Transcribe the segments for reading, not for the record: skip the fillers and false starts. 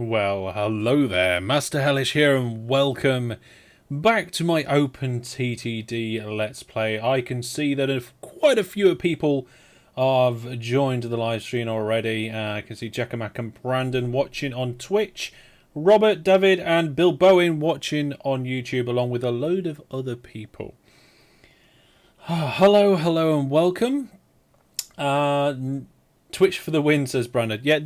Well, hello there, Master Hellish here, and welcome back to my OpenTTD Let's Play. I can see that quite a few people have joined the live stream already. I can see Jackamak and Brandon watching on Twitch, Robert, David, and Bill Bowen watching on YouTube, along with a load of other people. Hello, and welcome. Twitch for the win, says Brandon. Yeah,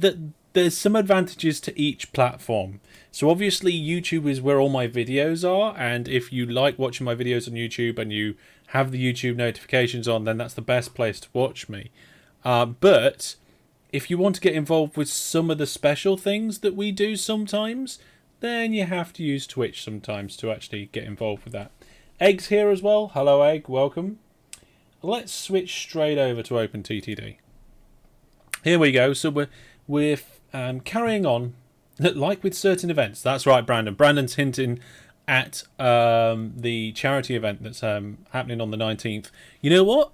there's some advantages to each platform. So obviously YouTube is where all my videos are, and if you like watching my videos on YouTube and you have the YouTube notifications on, then that's the best place to watch me. But if you want to get involved with some of the special things that we do sometimes, then you have to use Twitch sometimes to actually get involved with that. Egg's here as well. Hello, Egg. Welcome. Let's switch straight over to OpenTTD. Here we go. So we're carrying on, like with certain events. That's right, Brandon. Brandon's hinting at the charity event that's happening on the 19th. You know what?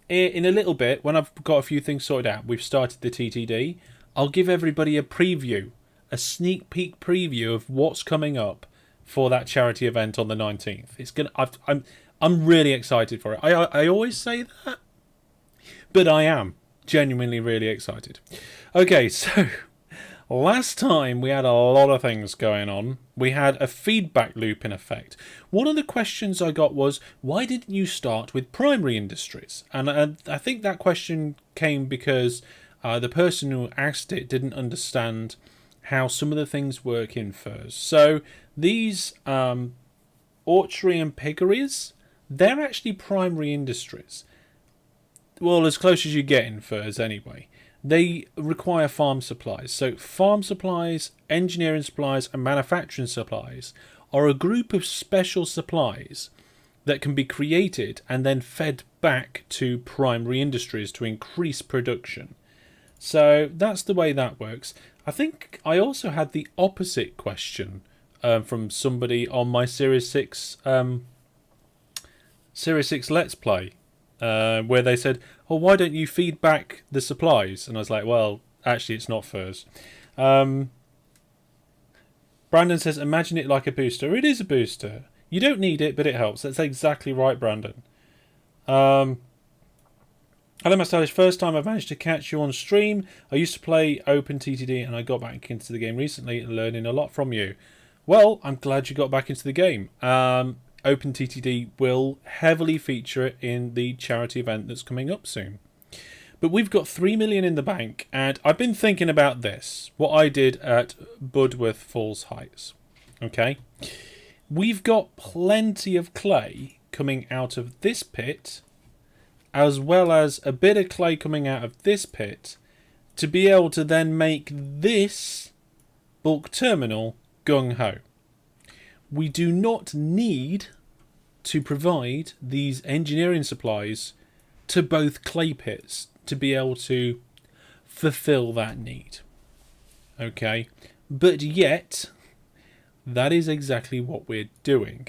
In a little bit, when I've got a few things sorted out, we've started the TTD, I'll give everybody a preview, a sneak peek preview of what's coming up for that charity event on the 19th. It's gonna. I'm really excited for it. I always say that, but I am genuinely really excited. Okay, so last time we had a lot of things going on. We had a feedback loop in effect. One of the questions I got was, why didn't you start with primary industries? And I think that question came because the person who asked it didn't understand how some of the things work in furs. So these orchery and piggeries, they're actually primary industries. Well, as close as you get in furs anyway. They require farm supplies. So farm supplies, engineering supplies, and manufacturing supplies are a group of special supplies that can be created and then fed back to primary industries to increase production. So that's the way that works. I think I also had the opposite question from somebody on my Series 6 Let's Play. Where they said, oh, why don't you feed back the supplies? And I was like, well, actually, it's not furs. Brandon says, imagine it like a booster. It is a booster. You don't need it, but it helps. That's exactly right, Brandon. Hello, Master Alice. First time I've managed to catch you on stream. I used to play OpenTTD, and I got back into the game recently, learning a lot from you. Well, I'm glad you got back into the game. OpenTTD will heavily feature it in the charity event that's coming up soon. But we've got 3 million in the bank, and I've been thinking about this, what I did at Budworth Falls Heights. Okay? We've got plenty of clay coming out of this pit, as well as a bit of clay coming out of this pit, to be able to then make this bulk terminal gung-ho. We do not need to provide these engineering supplies to both clay pits to be able to fulfill that need. Okay, but yet that is exactly what we're doing,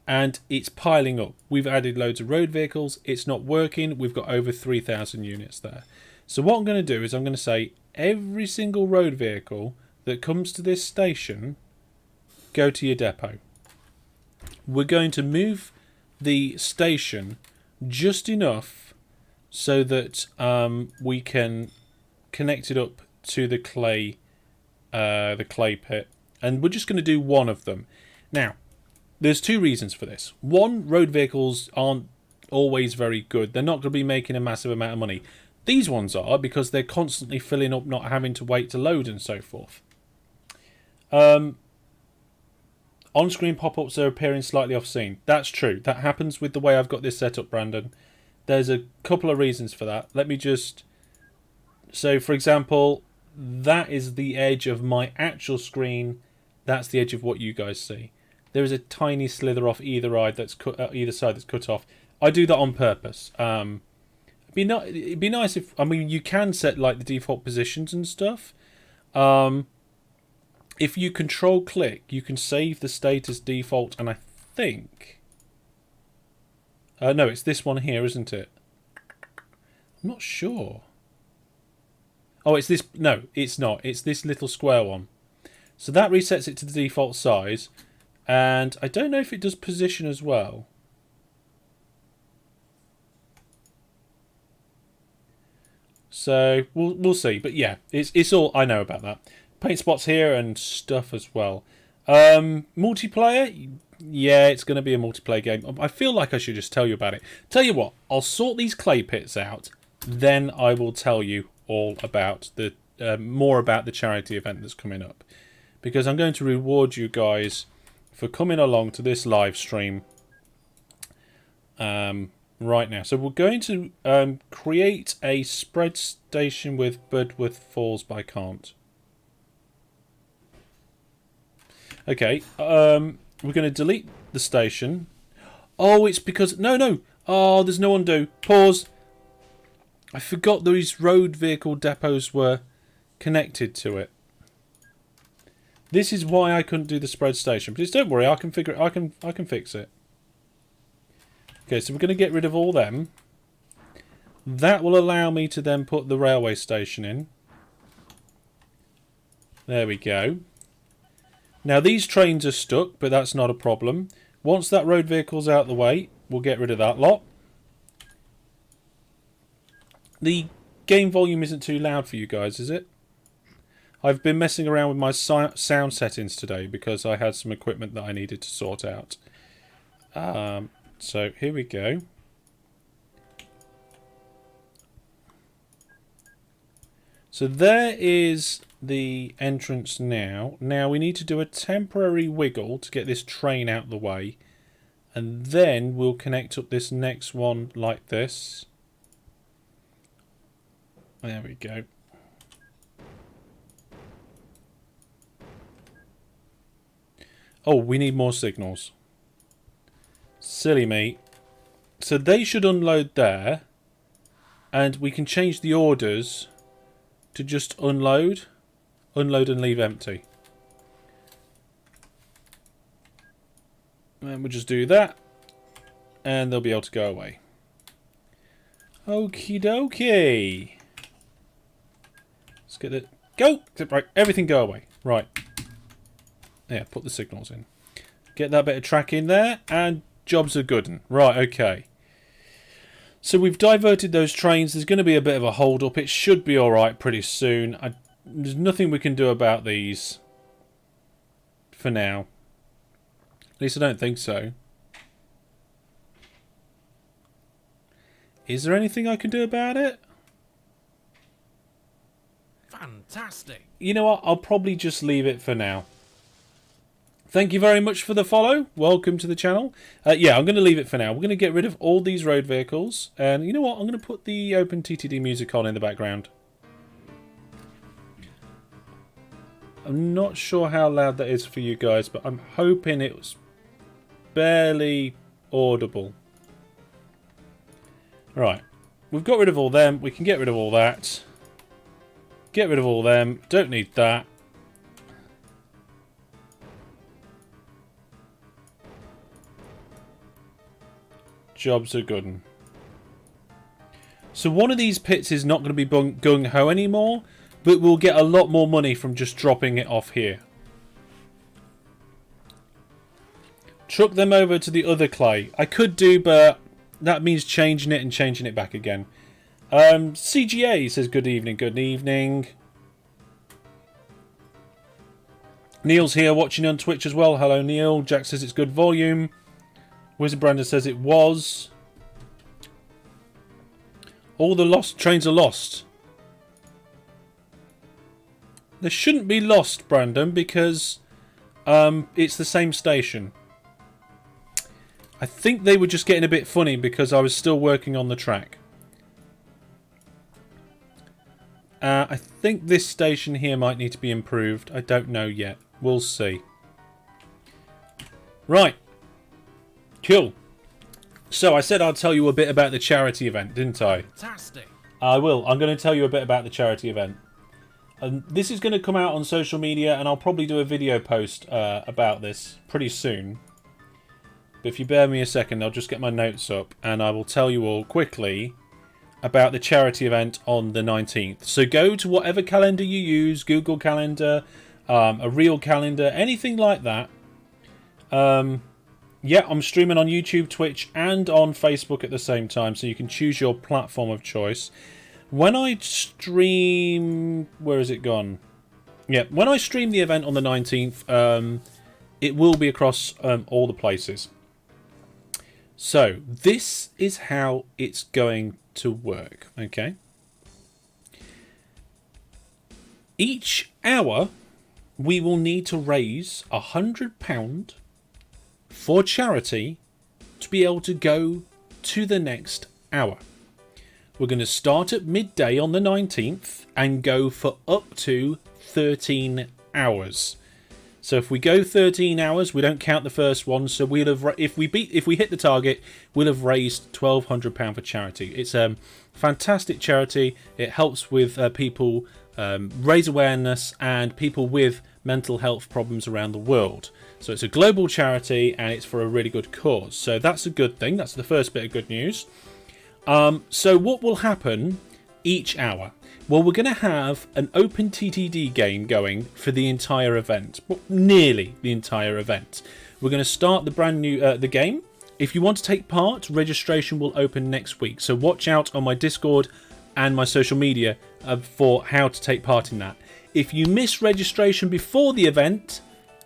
and it's piling up. We've added loads of road vehicles. It's not working. We've got over 3,000 units there. So what I'm going to do is I'm going to say every single road vehicle that comes to this station, go to your depot. We're going to move the station just enough so that we can connect it up to the clay pit, and we're just going to do one of them. Now, there's two reasons for this. One, road vehicles aren't always very good. They're not going to be making a massive amount of money. These ones are, because they're constantly filling up, not having to wait to load and so forth. On-screen pop-ups are appearing slightly off-scene. That's true. That happens with the way I've got this set up, Brandon. There's a couple of reasons for that. Let me just... So, for example, that is the edge of my actual screen. That's the edge of what you guys see. There is a tiny slither off either side that's cut off. I do that on purpose. It'd be nice if... I mean, you can set like the default positions and stuff. If you control-click, you can save the status default, and I think... no, it's this one here, isn't it? I'm not sure. Oh, it's this... No, it's not. It's this little square one. So that resets it to the default size. And I don't know if it does position as well. So we'll see. But yeah, it's all I know about that. Paint spots here and stuff as well. Multiplayer, yeah, it's going to be a multiplayer game. I feel like I should just tell you about it. Tell you what, I'll sort these clay pits out, then I will tell you all about the more about the charity event that's coming up, because I'm going to reward you guys for coming along to this live stream right now. So we're going to create a spread station with Budworth Falls, but I can't. Okay, we're going to delete the station. Oh, it's because... No. Oh, there's no undo. Pause. I forgot these road vehicle depots were connected to it. This is why I couldn't do the spread station. Please don't worry, I can figure it. I can fix it. Okay, so we're going to get rid of all them. That will allow me to then put the railway station in. There we go. Now these trains are stuck, but that's not a problem. Once that road vehicle's out of the way, we'll get rid of that lot. The game volume isn't too loud for you guys, is it? I've been messing around with my sound settings today because I had some equipment that I needed to sort out. So here we go. So there is the entrance now. Now we need to do a temporary wiggle to get this train out of the way. And then we'll connect up this next one like this. There we go. Oh, we need more signals. Silly me. So they should unload there. And we can change the orders to just unload. Unload and leave empty. And we'll just do that. And they'll be able to go away. Okie dokie. Let's get it. Go! Right, everything go away. Right. Yeah, put the signals in. Get that bit of track in there, and jobs are good. Right, okay. So we've diverted those trains. There's going to be a bit of a hold up. It should be alright pretty soon. There's nothing we can do about these for now. At least I don't think so. Is there anything I can do about it? Fantastic. You know what? I'll probably just leave it for now. Thank you very much for the follow. Welcome to the channel. Yeah, I'm going to leave it for now. We're going to get rid of all these road vehicles. And you know what? I'm going to put the OpenTTD music on in the background. I'm not sure how loud that is for you guys, but I'm hoping it was barely audible. Right. We've got rid of all them. We can get rid of all that. Get rid of all them. Don't need that. Jobs are good. So one of these pits is not going to be gung-ho anymore, but we'll get a lot more money from just dropping it off here. Truck them over to the other clay. I could do, but that means changing it and changing it back again. CGA says good evening, good evening. Neil's here watching on Twitch as well. Hello Neil. Jack says it's good volume. Wizard Brandon says it was. All the lost trains are lost. They shouldn't be lost, Brandon, because it's the same station. I think they were just getting a bit funny because I was still working on the track. I think this station here might need to be improved. I don't know yet. We'll see. Right. Cool. So I said I'd tell you a bit about the charity event, didn't I? Fantastic. I will. I'm going to tell you a bit about the charity event. And this is going to come out on social media, and I'll probably do a video post about this pretty soon. But if you bear me a second, I'll just get my notes up, and I will tell you all quickly about the charity event on the 19th. So go to whatever calendar you use, Google Calendar, a real calendar, anything like that. Yeah, I'm streaming on YouTube, Twitch, and on Facebook at the same time, so you can choose your platform of choice. When I stream... Where has it gone? Yeah, when I stream the event on the 19th, it will be across all the places. So, this is how it's going to work, okay? Each hour, we will need to raise £100 for charity to be able to go to the next hour. We're going to start at midday on the 19th and go for up to 13 hours. So if we go 13 hours, we don't count the first one. So we'll have, if we hit the target, we'll have raised £1,200 for charity. It's a fantastic charity. It helps with people raise awareness and people with mental health problems around the world. So it's a global charity and it's for a really good cause. So that's a good thing. That's the first bit of good news. So what will happen each hour? Well, we're going to have an OpenTTD game going for the entire event. Well, nearly the entire event. We're going to start the brand new the game. If you want to take part, registration will open next week. So watch out on my Discord and my social media for how to take part in that. If you miss registration before the event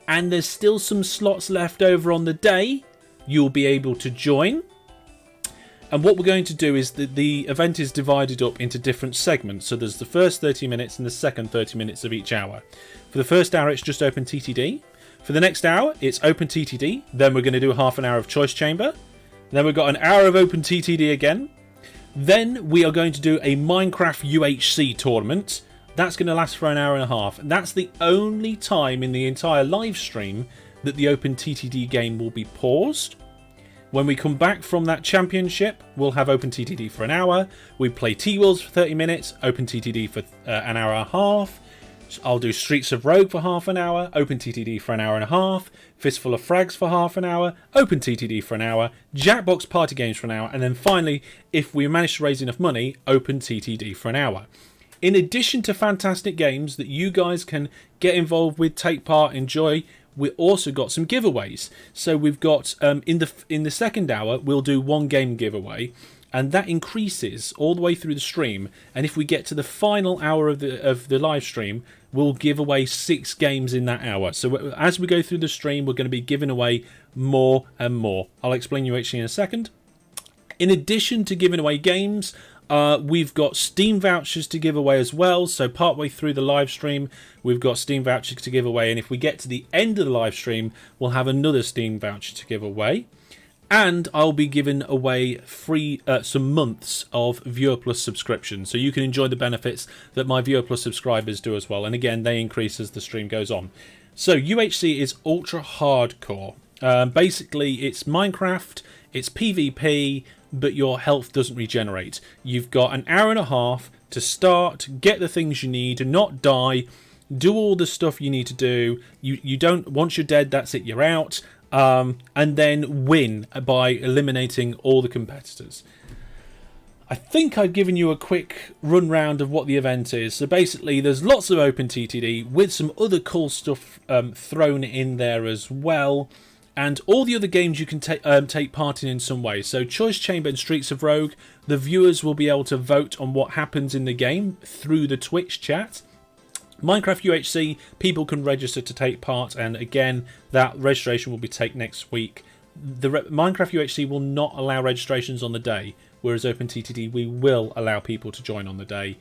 and there's still some slots left over on the day, you'll be able to join. And what we're going to do is the event is divided up into different segments. So there's the first 30 minutes and the second 30 minutes of each hour. For the first hour, it's just OpenTTD. For the next hour, it's OpenTTD. Then we're going to do half an hour of Choice Chamber. Then we've got an hour of OpenTTD again. Then we are going to do a Minecraft UHC tournament. That's going to last for an hour and a half. And that's the only time in the entire live stream that the OpenTTD game will be paused. When we come back from that championship, we'll have OpenTTD for an hour. We play T-Wheels for 30 minutes, OpenTTD for an hour and a half. I'll do Streets of Rogue for half an hour, OpenTTD for an hour and a half, Fistful of Frags for half an hour, OpenTTD for an hour, Jackbox Party Games for an hour, and then finally, if we manage to raise enough money, OpenTTD for an hour. In addition to fantastic games that you guys can get involved with, take part, enjoy, we also got some giveaways. So we've got in the second hour we'll do one game giveaway, and that increases all the way through the stream. And if we get to the final hour of the live stream, we'll give away 6 games in that hour. So as we go through the stream, we're going to be giving away more and more. I'll explain UHC in a second. In addition to giving away games, we've got Steam vouchers to give away as well. So partway through the live stream, we've got Steam vouchers to give away. And if we get to the end of the live stream, we'll have another Steam voucher to give away. And I'll be giving away free some months of Viewer Plus subscription. So you can enjoy the benefits that my Viewer Plus subscribers do as well. And again, they increase as the stream goes on. So UHC is ultra hardcore. Basically, it's Minecraft, it's PvP, but your health doesn't regenerate. You've got an hour and a half to start, get the things you need, not die, do all the stuff you need to do. You don't, once you're dead, that's it, you're out. And then win by eliminating all the competitors. I think I've given you a quick run round of what the event is. So basically, there's lots of OpenTTD with some other cool stuff thrown in there as well. And all the other games you can take part in some way. So Choice Chamber and Streets of Rogue, the viewers will be able to vote on what happens in the game through the Twitch chat. Minecraft UHC, people can register to take part, and again, that registration will be taken next week. Minecraft UHC will not allow registrations on the day, whereas OpenTTD, we will allow people to join on the day.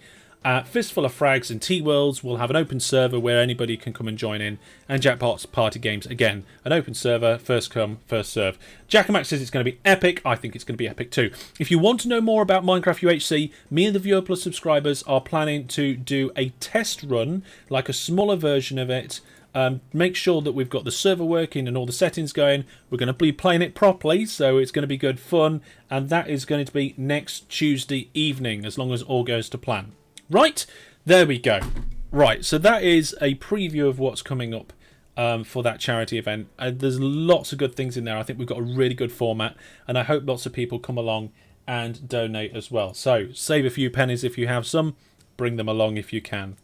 Fistful of Frags and T-Worlds will have an open server where anybody can come and join in. And Jackbox Party Games, again, an open server, first come, first serve. Jackamax says it's going to be epic. I think it's going to be epic too. If you want to know more about Minecraft UHC, me and the Viewer Plus subscribers are planning to do a test run, like a smaller version of it. Make sure that we've got the server working and all the settings going. We're going to be playing it properly, so it's going to be good fun. And that is going to be next Tuesday evening, as long as all goes to plan. Right, there we go. Right, so that is a preview of what's coming up for that charity event. There's lots of good things in there. I think we've got a really good format, and I hope lots of people come along and donate as well. So save a few pennies if you have some, bring them along if you can.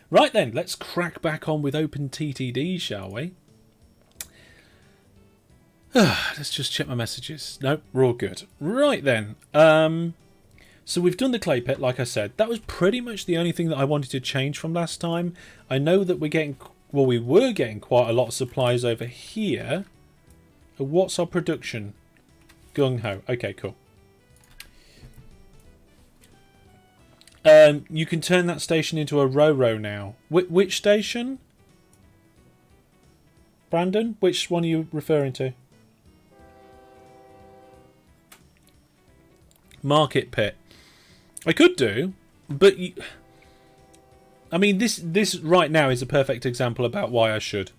Right then, let's crack back on with OpenTTD, shall we? Let's just check my messages. Nope, we're all good. Right then. So we've done the clay pit, like I said. That was pretty much the only thing that I wanted to change from last time. I know that we're getting... Well, we were getting quite a lot of supplies over here. What's our production? Gung-ho. Okay, cool. You can turn that station into a Ro-Ro now. Which station? Brandon? Which one are you referring to? Market pit. I could do, but... I mean, this right now is a perfect example about why I should.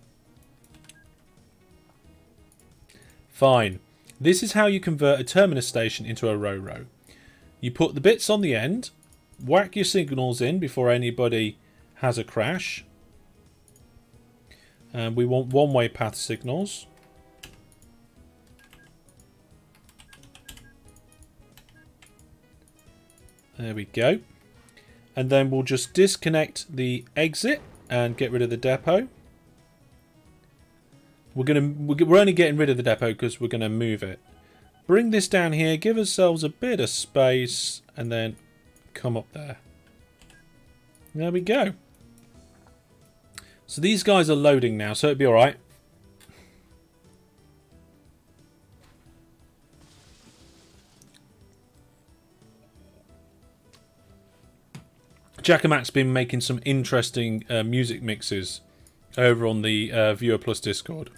Fine. This is how you convert a terminus station into a Ro-Ro. You put the bits on the end, whack your signals in before anybody has a crash. And we want one-way path signals. There we go. And then we'll just disconnect the exit and get rid of the depot. We're only getting rid of the depot because we're going to move it. Bring this down here, give ourselves a bit of space, and then come up there. There we go. So these guys are loading now, so it'll be alright. Jackamat's been making some interesting music mixes over on the Viewer Plus Discord.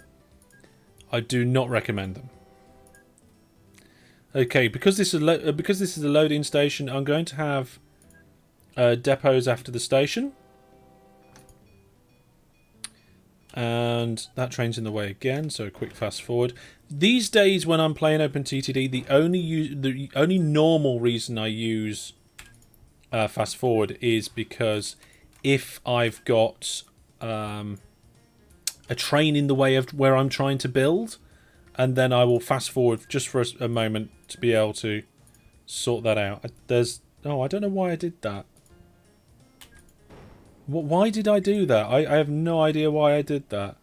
I do not recommend them. Okay, because this is a loading station, I'm going to have depots after the station, and that train's in the way again. So a quick fast forward. These days, when I'm playing OpenTTD, the only normal reason I use fast forward is because if I've got a train in the way of where I'm trying to build, and then I will fast forward just for a moment to be able to sort that out. I don't know why I did that. Why did I do that? I have no idea why I did that.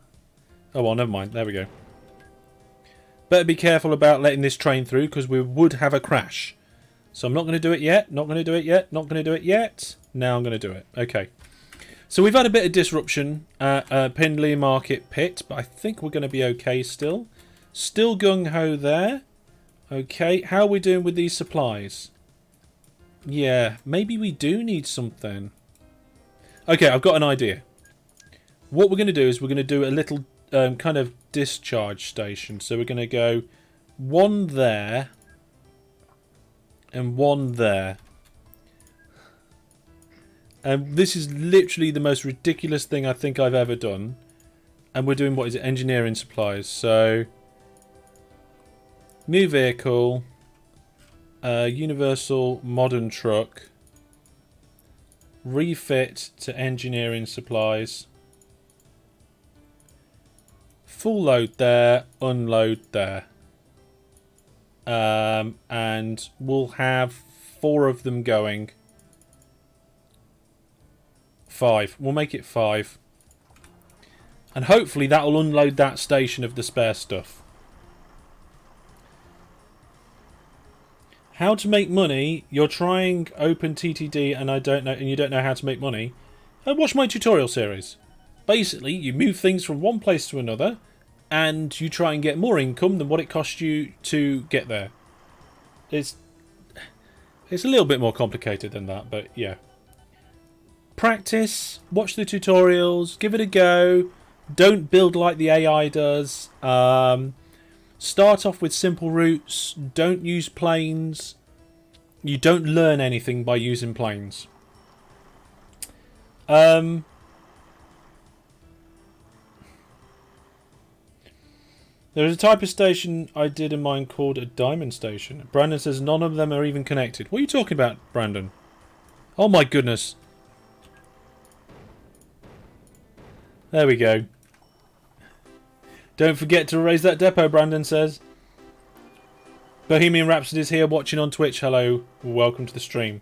Oh well, never mind. There we go. Better be careful about letting this train through because we would have a crash. So I'm not going to do it yet. Not going to do it yet. Not going to do it yet. Now I'm going to do it. Okay. So we've had a bit of disruption at Pindley Market Pit, but I think we're going to be okay still. Still gung-ho there. Okay, how are we doing with these supplies? Yeah, maybe we do need something. Okay, I've got an idea. What we're going to do is we're going to do a little kind of discharge station. So we're going to go one there and one there. And this is literally the most ridiculous thing I think I've ever done. And we're doing, what is it, engineering supplies. So, new vehicle, universal modern truck, refit to engineering supplies, full load there, unload there. And we'll have 4 of them going. 5. We'll make it 5. And hopefully that will unload that station of the spare stuff. How to make money? You're trying OpenTTD and you don't know how to make money? Watch my tutorial series. Basically, you move things from one place to another and you try and get more income than what it costs you to get there. It's a little bit more complicated than that, but yeah. Practice, watch the tutorials, give it a go. Don't build like the AI does. Start off with simple routes. Don't use planes. You don't learn anything by using planes. There is a type of station I did in mine called a diamond station. Brandon says none of them are even connected. What are you talking about, Brandon? Oh my goodness. There we go. Don't forget to raise that depot, Brandon says. Bohemian Rhapsody is here watching on Twitch. Hello. Welcome to the stream.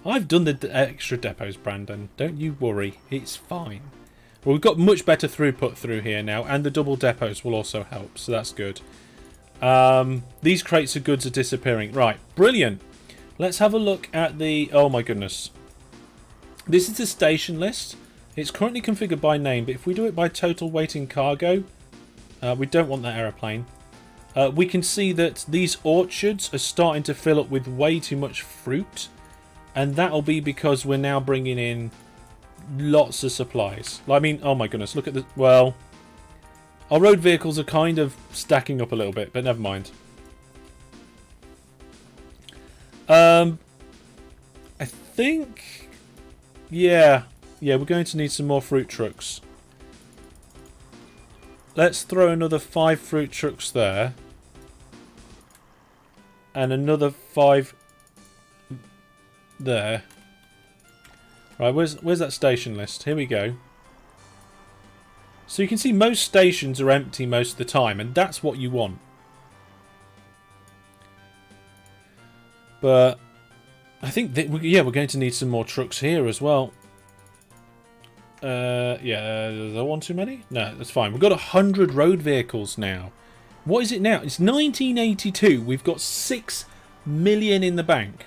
I've done the extra depots, Brandon. Don't you worry. It's fine. Well, we've got much better throughput through here now, and the double depots will also help, so that's good. These crates of goods are disappearing. Right, brilliant. Let's have a look at the... Oh my goodness. This is the station list. It's currently configured by name, but if we do it by total weight in cargo, we don't want that aeroplane. We can see that these orchards are starting to fill up with way too much fruit, and that'll be because we're now bringing in lots of supplies. I mean, oh my goodness, look at the... Well, our road vehicles are kind of stacking up a little bit, but never mind. I think... Yeah, we're going to need some more fruit trucks. Let's throw another 5 fruit trucks there. And another 5 there. Right, where's that station list? Here we go. So you can see most stations are empty most of the time, and that's what you want. But I think that, yeah, we're going to need some more trucks here as well. Yeah, is there one too many? No, that's fine. We've got 100 road vehicles now. What is it now? It's 1982. We've got 6 million in the bank.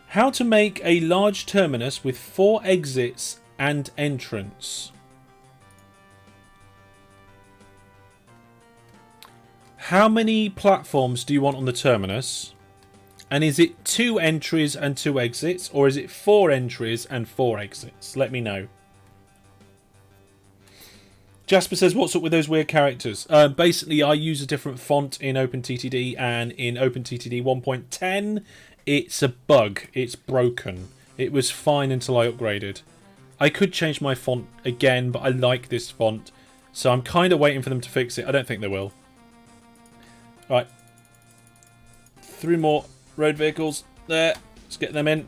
How to make a large terminus with 4 exits and entrance. How many platforms do you want on the terminus? And is it 2 entries and 2 exits, or is it 4 entries and 4 exits? Let me know. Jasper says, what's up with those weird characters? Basically, I use a different font in OpenTTD, and in OpenTTD 1.10, it's a bug. It's broken. It was fine until I upgraded. I could change my font again, but I like this font, so I'm kind of waiting for them to fix it. I don't think they will. Right. 3 more road vehicles. There. Let's get them in.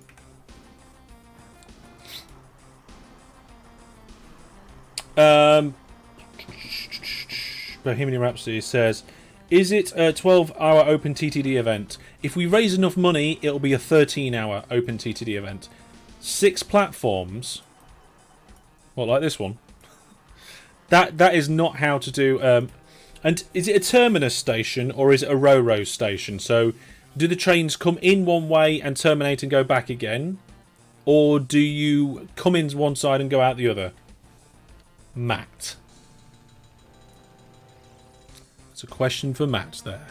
Bohemian Rhapsody says, is it a 12-hour OpenTTD event? If we raise enough money, it'll be a 13-hour OpenTTD event. 6 platforms. Well, like this one. That is not how to do... And is it a terminus station or is it a ro-ro station? So do the trains come in one way and terminate and go back again? Or do you come in one side and go out the other? Matt. It's a question for Matt there.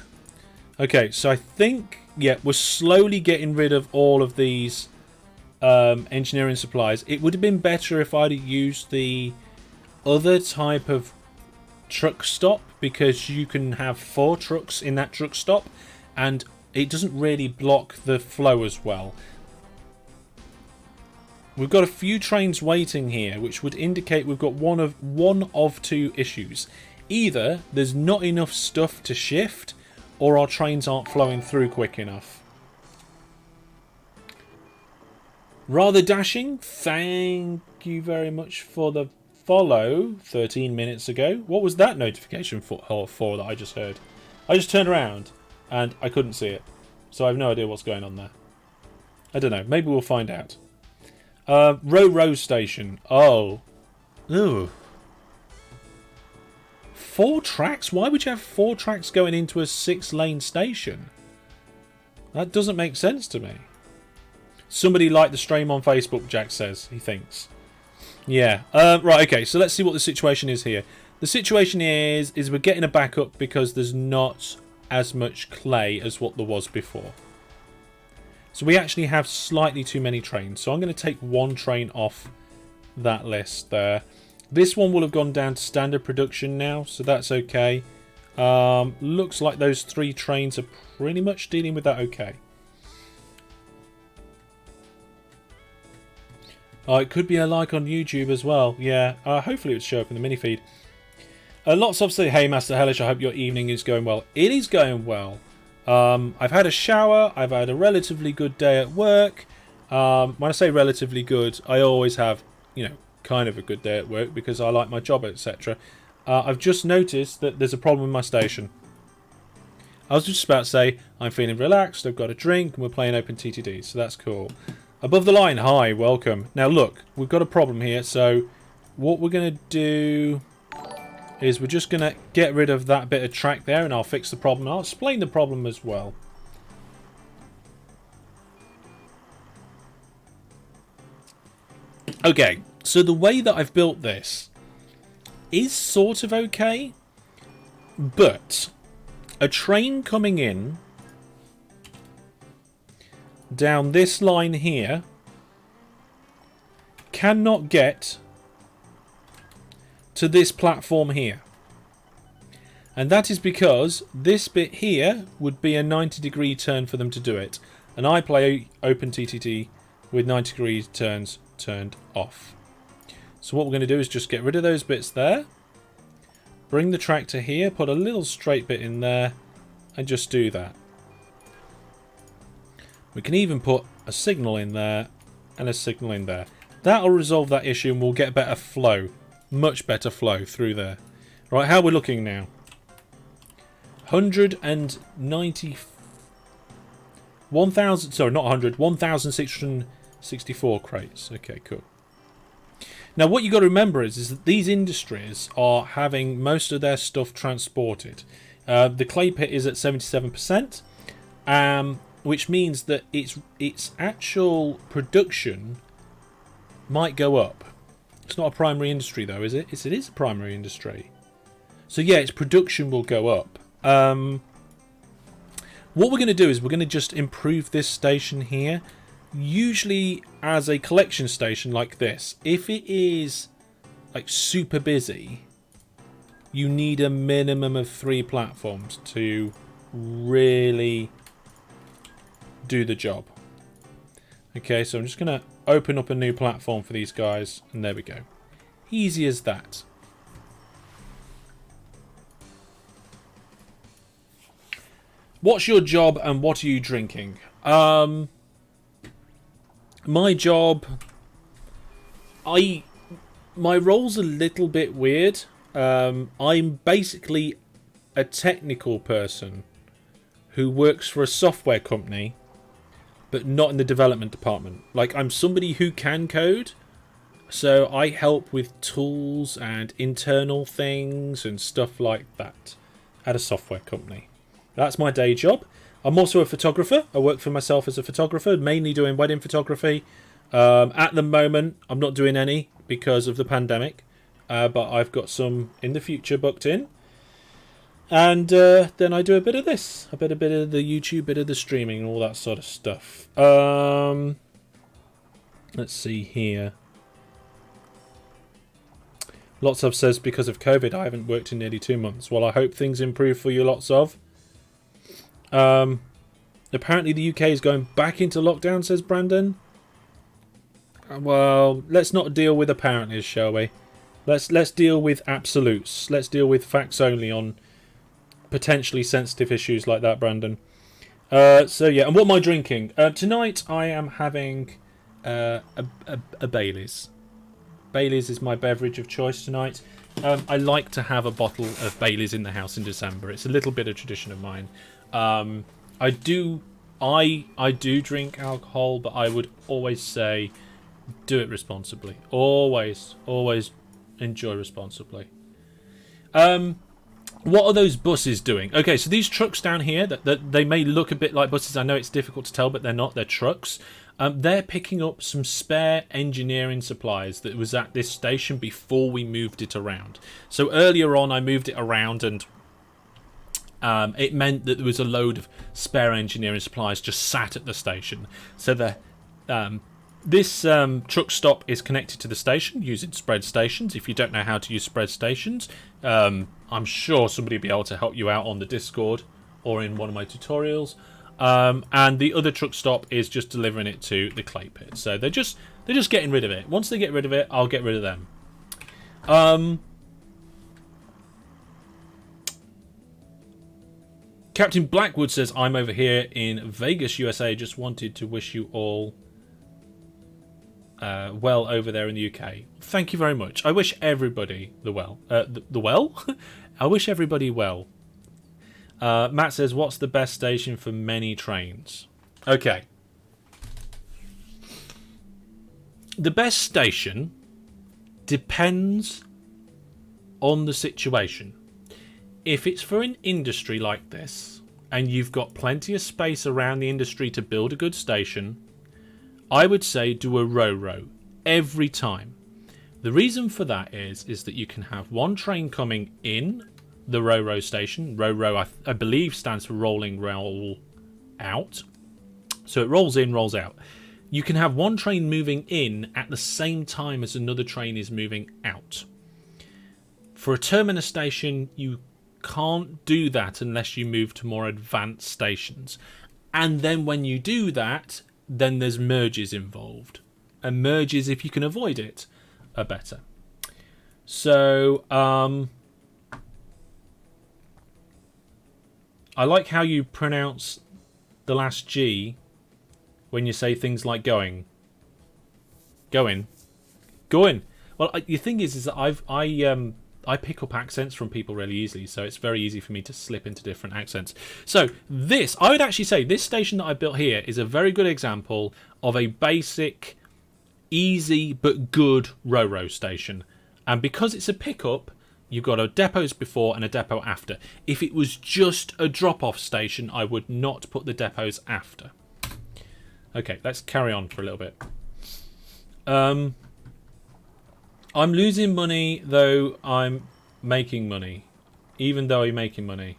Okay, so I think, yeah, we're slowly getting rid of all of these engineering supplies. It would have been better if I'd used the other type of truck stop, because you can have 4 trucks in that truck stop and it doesn't really block the flow as well. We've got a few trains waiting here, which would indicate we've got one of 2 issues. Either there's not enough stuff to shift, or our trains aren't flowing through quick enough. Rather dashing, thank you very much for the follow 13 minutes ago. What was that notification for that I just heard? I just turned around and I couldn't see it. So I have no idea what's going on there. I don't know. Maybe we'll find out. Row station. Oh. Ooh. 4 tracks? Why would you have 4 tracks going into a 6-lane station? That doesn't make sense to me. Somebody liked the stream on Facebook, Jack says. He thinks. Yeah. Right, okay. So let's see what the situation is here. The situation is we're getting a backup because there's not as much clay as what there was before. So we actually have slightly too many trains. So I'm going to take 1 train off that list there. This one will have gone down to standard production now, so that's okay. Looks like those 3 trains are pretty much dealing with that okay. It could be a like on YouTube as well. Yeah, hopefully it would show up in the mini feed. Lots of say, hey Master Hellish, I hope your evening is going well. It is going well. I've had a shower. I've had a relatively good day at work. When I say relatively good, I always have, kind of a good day at work because I like my job, etc. I've just noticed that there's a problem with my station. I was just about to say, I'm feeling relaxed, I've got a drink, and we're playing OpenTTD, so that's cool. Above the line, hi, welcome. Now look, we've got a problem here, so what we're going to do is we're just going to get rid of that bit of track there, and I'll fix the problem. I'll explain the problem as well. Okay, so the way that I've built this is sort of okay, but a train coming in down this line here cannot get to this platform here. And that is because this bit here would be a 90-degree turn for them to do it. And I play OpenTTD with 90-degree turns turned off. So what we're going to do is just get rid of those bits there. Bring the track to here, put a little straight bit in there, and just do that. We can even put a signal in there and a signal in there. That'll resolve that issue and we'll get better flow. Much better flow through there. Right, how we're looking now. 190... 1,000... Sorry, not 100. 1,664 crates. Okay, cool. Now, what you got to remember is that these industries are having most of their stuff transported. The clay pit is at 77%, which means that its actual production might go up. It's not a primary industry, though, is it? It is a primary industry. So, yeah, its production will go up. What we're going to do is we're going to just improve this station here. Usually as a collection station like this, if it is like super busy, you need a minimum of 3 platforms to really do the job. Okay, so I'm just going to open up a new platform for these guys, and there we go. Easy as that. What's your job and what are you drinking? My job, my role's a little bit weird. I'm basically a technical person who works for a software company, but not in the development department. Like, I'm somebody who can code, so I help with tools and internal things and stuff like that at a software company. That's my day job. I'm also a photographer. I work for myself as a photographer, mainly doing wedding photography. At the moment, I'm not doing any because of the pandemic, but I've got some in the future booked in. And then I do a bit of this, a bit of the YouTube, bit of the streaming, and all that sort of stuff. Let's see here. Lots of says because of COVID, I haven't worked in nearly 2 months. Well, I hope things improve for you, lots of. Apparently the UK is going back into lockdown, says Brandon. Well, let's not deal with apparently, shall we? Let's deal with absolutes. Let's deal with facts only on potentially sensitive issues like that, Brandon. So yeah, and what am I drinking? Tonight I am having a Baileys. Baileys is my beverage of choice tonight. I like to have a bottle of Baileys in the house in December. It's a little bit of tradition of mine. I do drink alcohol, but I would always say do it responsibly. Always enjoy responsibly. What are those buses doing? Okay, so these trucks down here, that they may look a bit like buses. I know it's difficult to tell, but they're not. They're trucks. They're picking up some spare engineering supplies that was at this station before we moved it around. So earlier on, I moved it around, and it meant that there was a load of spare engineering supplies just sat at the station. So this truck stop is connected to the station using spread stations. If you don't know how to use spread stations, I'm sure somebody will be able to help you out on the Discord or in one of my tutorials. And the other truck stop is just delivering it to the clay pit. So they're just getting rid of it. Once they get rid of it, I'll get rid of them. Captain Blackwood says, I'm over here in Vegas, USA. Just wanted to wish you all well over there in the UK. Thank you very much. I wish everybody the well. The well? I wish everybody well. Matt says, what's the best station for many trains? Okay. The best station depends on the situation. If it's for an industry like this, and you've got plenty of space around the industry to build a good station, I would say do a ro-ro every time. The reason for that is that you can have one train coming in the ro-ro station. Ro-ro, I believe, stands for rolling roll out. So it rolls in, rolls out. You can have one train moving in at the same time as another train is moving out. For a terminus station, you can't do that unless you move to more advanced stations. And then when you do that, then there's merges involved. And merges, if you can avoid it, are better. So, I like how you pronounce the last G when you say things like going. Going. Well, the thing is that I pick up accents from people really easily, so it's very easy for me to slip into different accents. So I would actually say this station that I built here is a very good example of a basic, easy but good ro-ro station. And because it's a pickup, you've got a depots before and a depot after. If it was just a drop-off station, I would not put the depots after. Okay, let's carry on for a little bit. I'm losing money, though I'm making money. Even though I'm making money.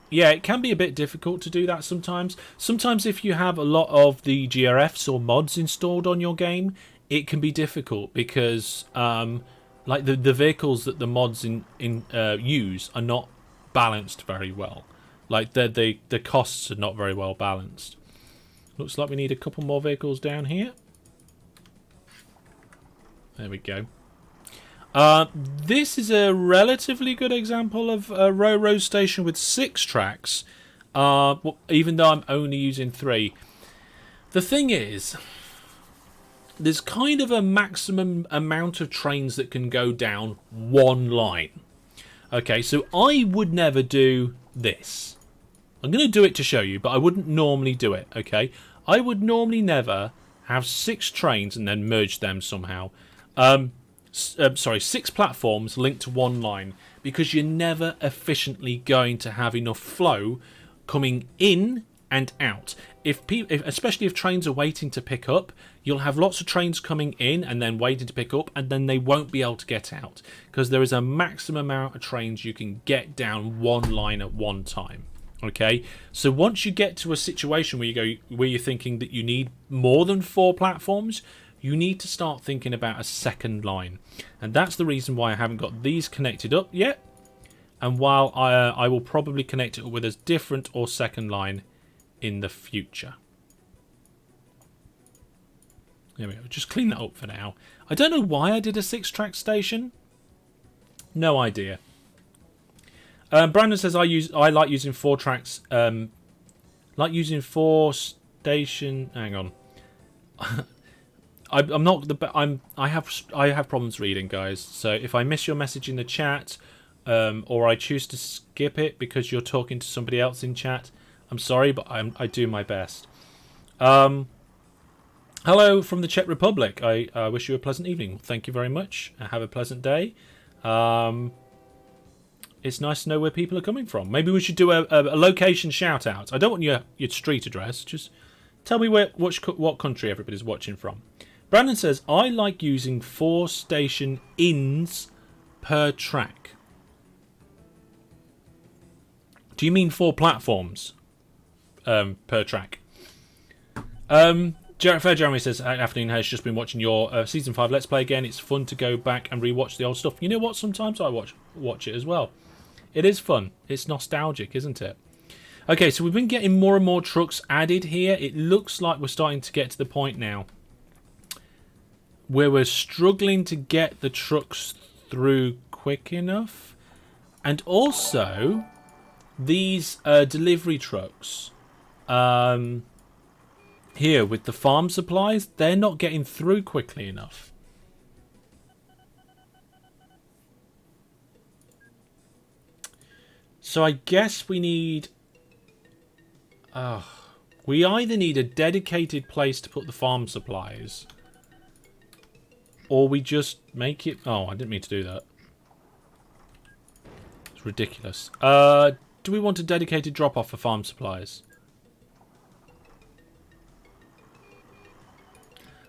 Yeah, it can be a bit difficult to do that sometimes. Sometimes if you have a lot of the GRFs or mods installed on your game, it can be difficult because like the vehicles that the mods use are not balanced very well. Like the costs are not very well balanced. Looks like we need a couple more vehicles down here. There we go. This is a relatively good example of a ro-ro station with 6 tracks, even though I'm only using 3. The thing is, there's kind of a maximum amount of trains that can go down one line. Okay, so I would never do this. I'm going to do it to show you, but I wouldn't normally do it, okay? I would normally never have 6 trains and then merge them somehow. 6 platforms linked to one line, because you're never efficiently going to have enough flow coming in and out. Especially if trains are waiting to pick up, you'll have lots of trains coming in and then waiting to pick up, and then they won't be able to get out, because there is a maximum amount of trains you can get down one line at one time. Okay, so once you get to a situation where you're thinking that you need more than 4 platforms, you need to start thinking about a second line. And that's the reason why I haven't got these connected up yet. And while I will probably connect it with a different or second line in the future. There we go. Just clean that up for now. I don't know why I did a 6-track station. No idea. Brandon says I like using 4 tracks. Like using 4 station. Hang on. I'm not the. I have problems reading, guys. So if I miss your message in the chat, or I choose to skip it because you're talking to somebody else in chat, I'm sorry, but I do my best. Hello from the Czech Republic. I wish you a pleasant evening. Thank you very much. Have a pleasant day. It's nice to know where people are coming from. Maybe we should do a location shout out. I don't want your street address. Just tell me what country everybody's watching from. Brandon says, I like using 4 station inns per track. Do you mean 4 platforms per track? Fair Jeremy says, afternoon, has just been watching your Season 5 Let's Play again. It's fun to go back and rewatch the old stuff. You know what? Sometimes I watch it as well. It is fun. It's nostalgic, isn't it? Okay, so we've been getting more and more trucks added here. It looks like we're starting to get to the point now where we're struggling to get the trucks through quick enough. And also, these delivery trucks, here with the farm supplies, they're not getting through quickly enough. So I guess we need... we either need a dedicated place to put the farm supplies, or we just make it... Oh, I didn't mean to do that. It's ridiculous. Do we want a dedicated drop-off for farm supplies?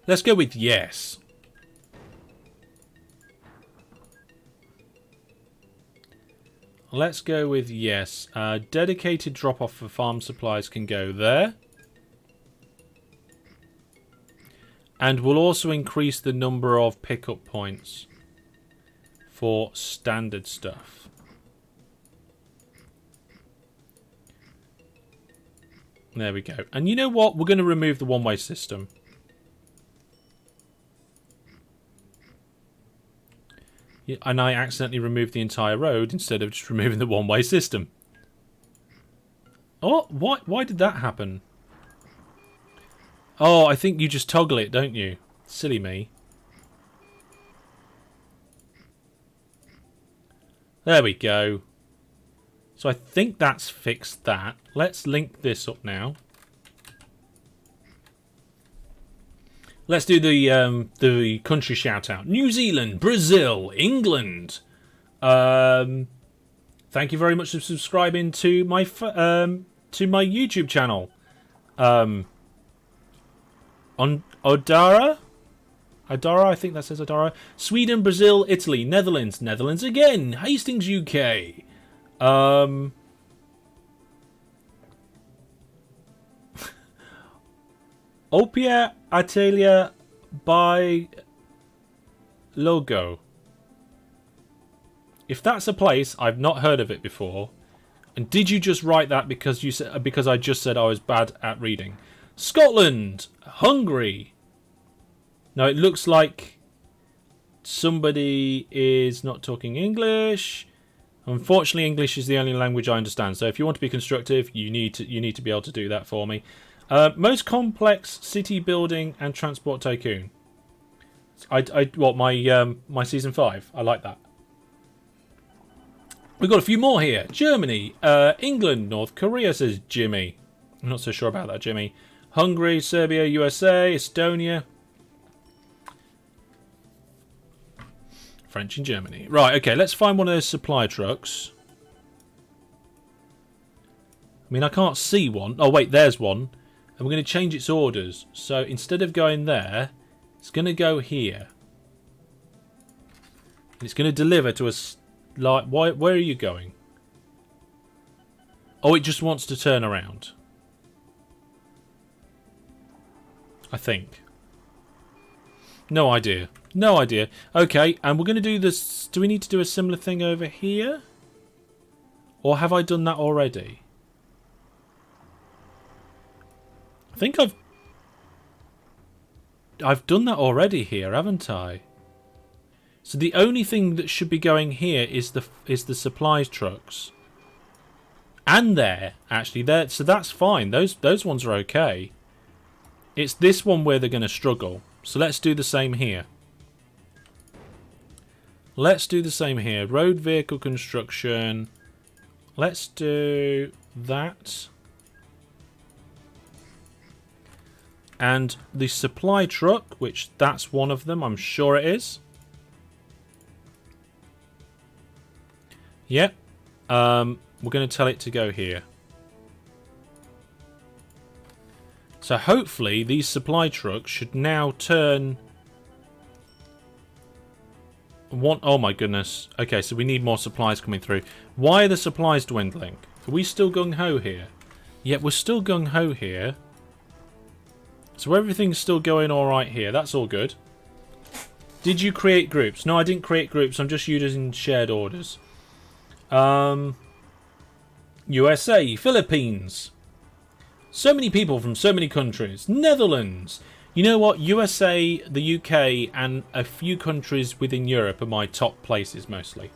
Let's go with yes. Let's go with yes. Dedicated drop-off for farm supplies can go there. And we'll also increase the number of pickup points for standard stuff. There we go. And you know what? We're going to remove the one-way system. And I accidentally removed the entire road instead of just removing the one-way system. Oh, why did that happen? Oh, I think you just toggle it, don't you? Silly me. There we go. So I think that's fixed that. Let's link this up now. Let's do the country shout out. New Zealand, Brazil, England. Thank you very much for subscribing to my YouTube channel. On Odara, I think that says Odara. Sweden, Brazil, Italy, Netherlands, Netherlands again. Hastings, UK. Opia Atelier by Logo. If that's a place, I've not heard of it before. And did you just write that because you said because I just said I was bad at reading? Scotland, Hungary. No, it looks like somebody is not talking English. Unfortunately, English is the only language I understand. So if you want to be constructive, you need to be able to do that for me. Most complex city building and transport tycoon. My season 5. I like that. We've got a few more here. Germany, England, North Korea, says Jimmy. I'm not so sure about that, Jimmy. Hungary, Serbia, USA, Estonia. French and Germany. Right, okay, let's find one of those supply trucks. I mean, I can't see one. Oh, wait, there's one. And we're going to change its orders. So instead of going there, it's going to go here. And it's going to deliver to us. Like, where are you going? Oh, it just wants to turn around. I think. No idea. No idea. Okay, and we're going to do this. Do we need to do a similar thing over here? Or have I done that already? I think I've done that already here, haven't I? So the only thing that should be going here is the supplies trucks. And there, actually, there. So that's fine. Those ones are okay. It's this one where they're going to struggle. So let's do the same here. Let's do the same here. Road vehicle construction. Let's do that. And the supply truck, which that's one of them, I'm sure it is. Yep. We're going to tell it to go here. So hopefully these supply trucks should now turn... Oh my goodness. Okay, so we need more supplies coming through. Why are the supplies dwindling? Are we still gung-ho here? Yep, we're still gung-ho here. So everything's still going alright here. That's all good. Did you create groups? No, I didn't create groups. I'm just using shared orders. USA, Philippines. So many people from so many countries. Netherlands. You know what? USA, the UK, and a few countries within Europe are my top places mostly.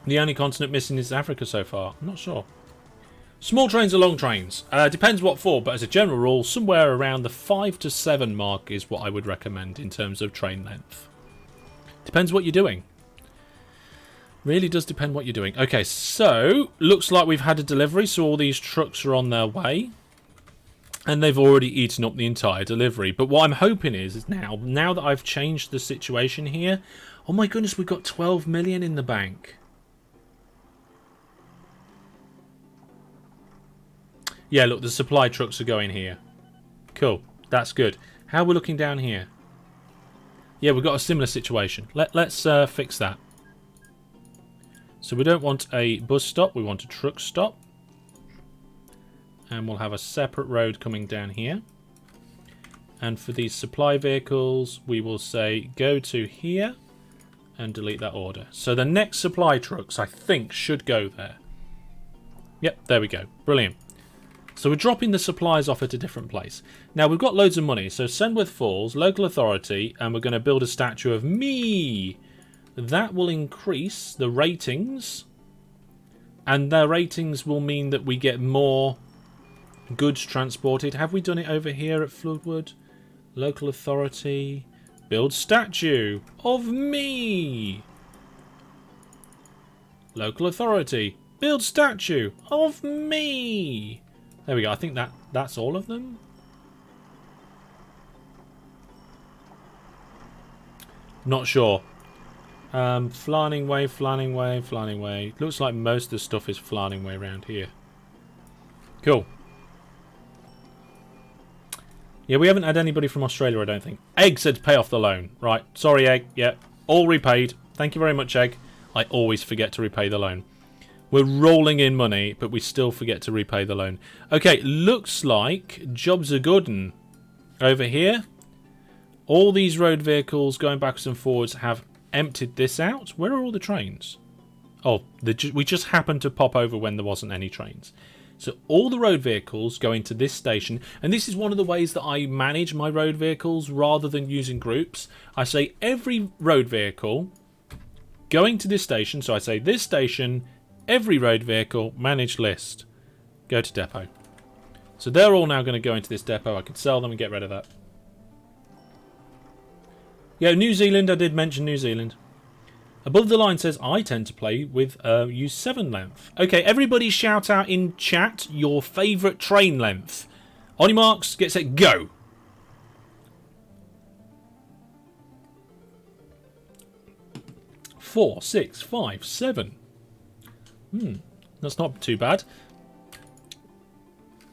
The only continent missing is Africa so far. I'm not sure. Small trains or long trains? Depends what for, but as a general rule, somewhere around the 5 to 7 mark is what I would recommend in terms of train length. Depends what you're doing. Really does depend what you're doing. Okay, so looks like we've had a delivery, so all these trucks are on their way. And they've already eaten up the entire delivery. But what I'm hoping is now that I've changed the situation here, oh my goodness, we've got 12 million in the bank. Yeah, look, the supply trucks are going here. Cool, that's good. How are we looking down here? Yeah, we've got a similar situation. Let's fix that. So we don't want a bus stop, we want a truck stop. And we'll have a separate road coming down here. And for these supply vehicles, we will say go to here and delete that order. So the next supply trucks, I think, should go there. Yep, there we go. Brilliant. So we're dropping the supplies off at a different place. Now, we've got loads of money. So Sandworth Falls, local authority, and we're going to build a statue of me. That will increase the ratings. And their ratings will mean that we get more goods transported. Have we done it over here at Floodwood? Local authority. Build statue of me. Local authority. Build statue of me. There we go. I think that's all of them. Not sure. Flarning Way, Flarning Way, Flarning Way. Looks like most of the stuff is Flarning Way around here. Cool. Yeah, we haven't had anybody from Australia, I don't think. Egg said to pay off the loan. Right. Sorry, Egg. Yeah. All repaid. Thank you very much, Egg. I always forget to repay the loan. We're rolling in money, but we still forget to repay the loan. Okay, looks like jobs are good over here. All these road vehicles going backwards and forwards have emptied this out. Where are all the trains? Oh, we just happened to pop over when there wasn't any trains. So all the road vehicles go into this station. And this is one of the ways that I manage my road vehicles rather than using groups. I say every road vehicle going to this station. So I say this station, every road vehicle, manage list. Go to depot. So they're all now going to go into this depot. I can sell them and get rid of that. Yeah, New Zealand. I did mention New Zealand. Above the line says, I tend to play with use 7 length. Okay, everybody shout out in chat your favourite train length. On your marks, get set, go. Four, 6, 5, 7. That's not too bad.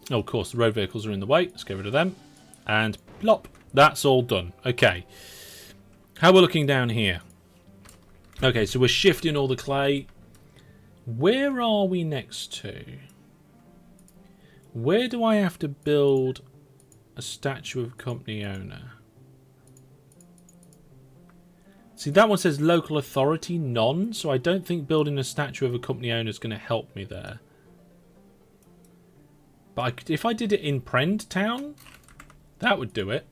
Oh, of course, the road vehicles are in the way. Let's get rid of them. And plop. That's all done. Okay. How we're looking down here. Okay, so we're shifting all the clay. Where are we next to? Where do I have to build a statue of company owner? See, that one says local authority, none. So I don't think building a statue of a company owner is going to help me there. But if I did it in Prend Town, that would do it.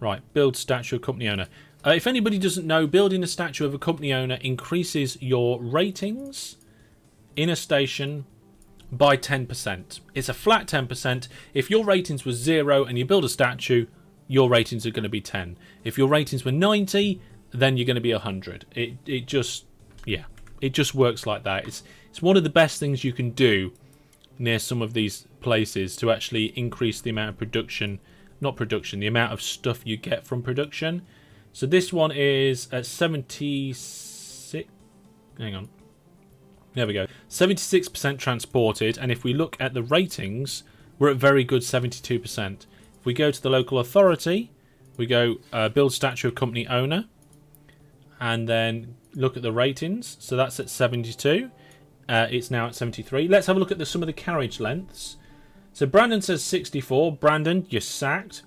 Right, build statue of company owner. If anybody doesn't know, building a statue of a company owner increases your ratings in a station by 10%. It's a flat 10%. If your ratings were 0 and you build a statue, your ratings are going to be 10. If your ratings were 90, then you're going to be 100. It just works like that. It's one of the best things you can do near some of these places to actually increase the amount of production, the amount of stuff you get from production. So this one is at 76. Hang on. There we go. 76% transported. And if we look at the ratings, we're at very good 72%. If we go to the local authority, we go build statue of company owner. And then look at the ratings. So that's at 72. It's now at 73. Let's have a look at some of the carriage lengths. So Brandon says 64. Brandon, you're sacked.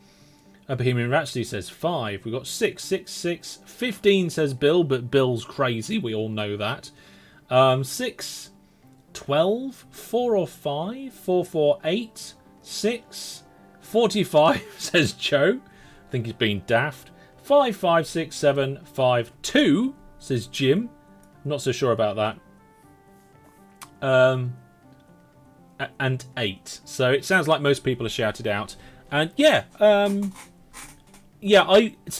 Bohemian Rhapsody says 5. We've got 6, 6, 6. 15 says Bill, but Bill's crazy. We all know that. 6, 12, 4 or 5, 4, 4, 8, 6, 45 says Joe. I think he's being daft. 5, 5, 6, 7, 5, 2 says Jim. I'm not so sure about that. and 8. So it sounds like most people are shouted out. And so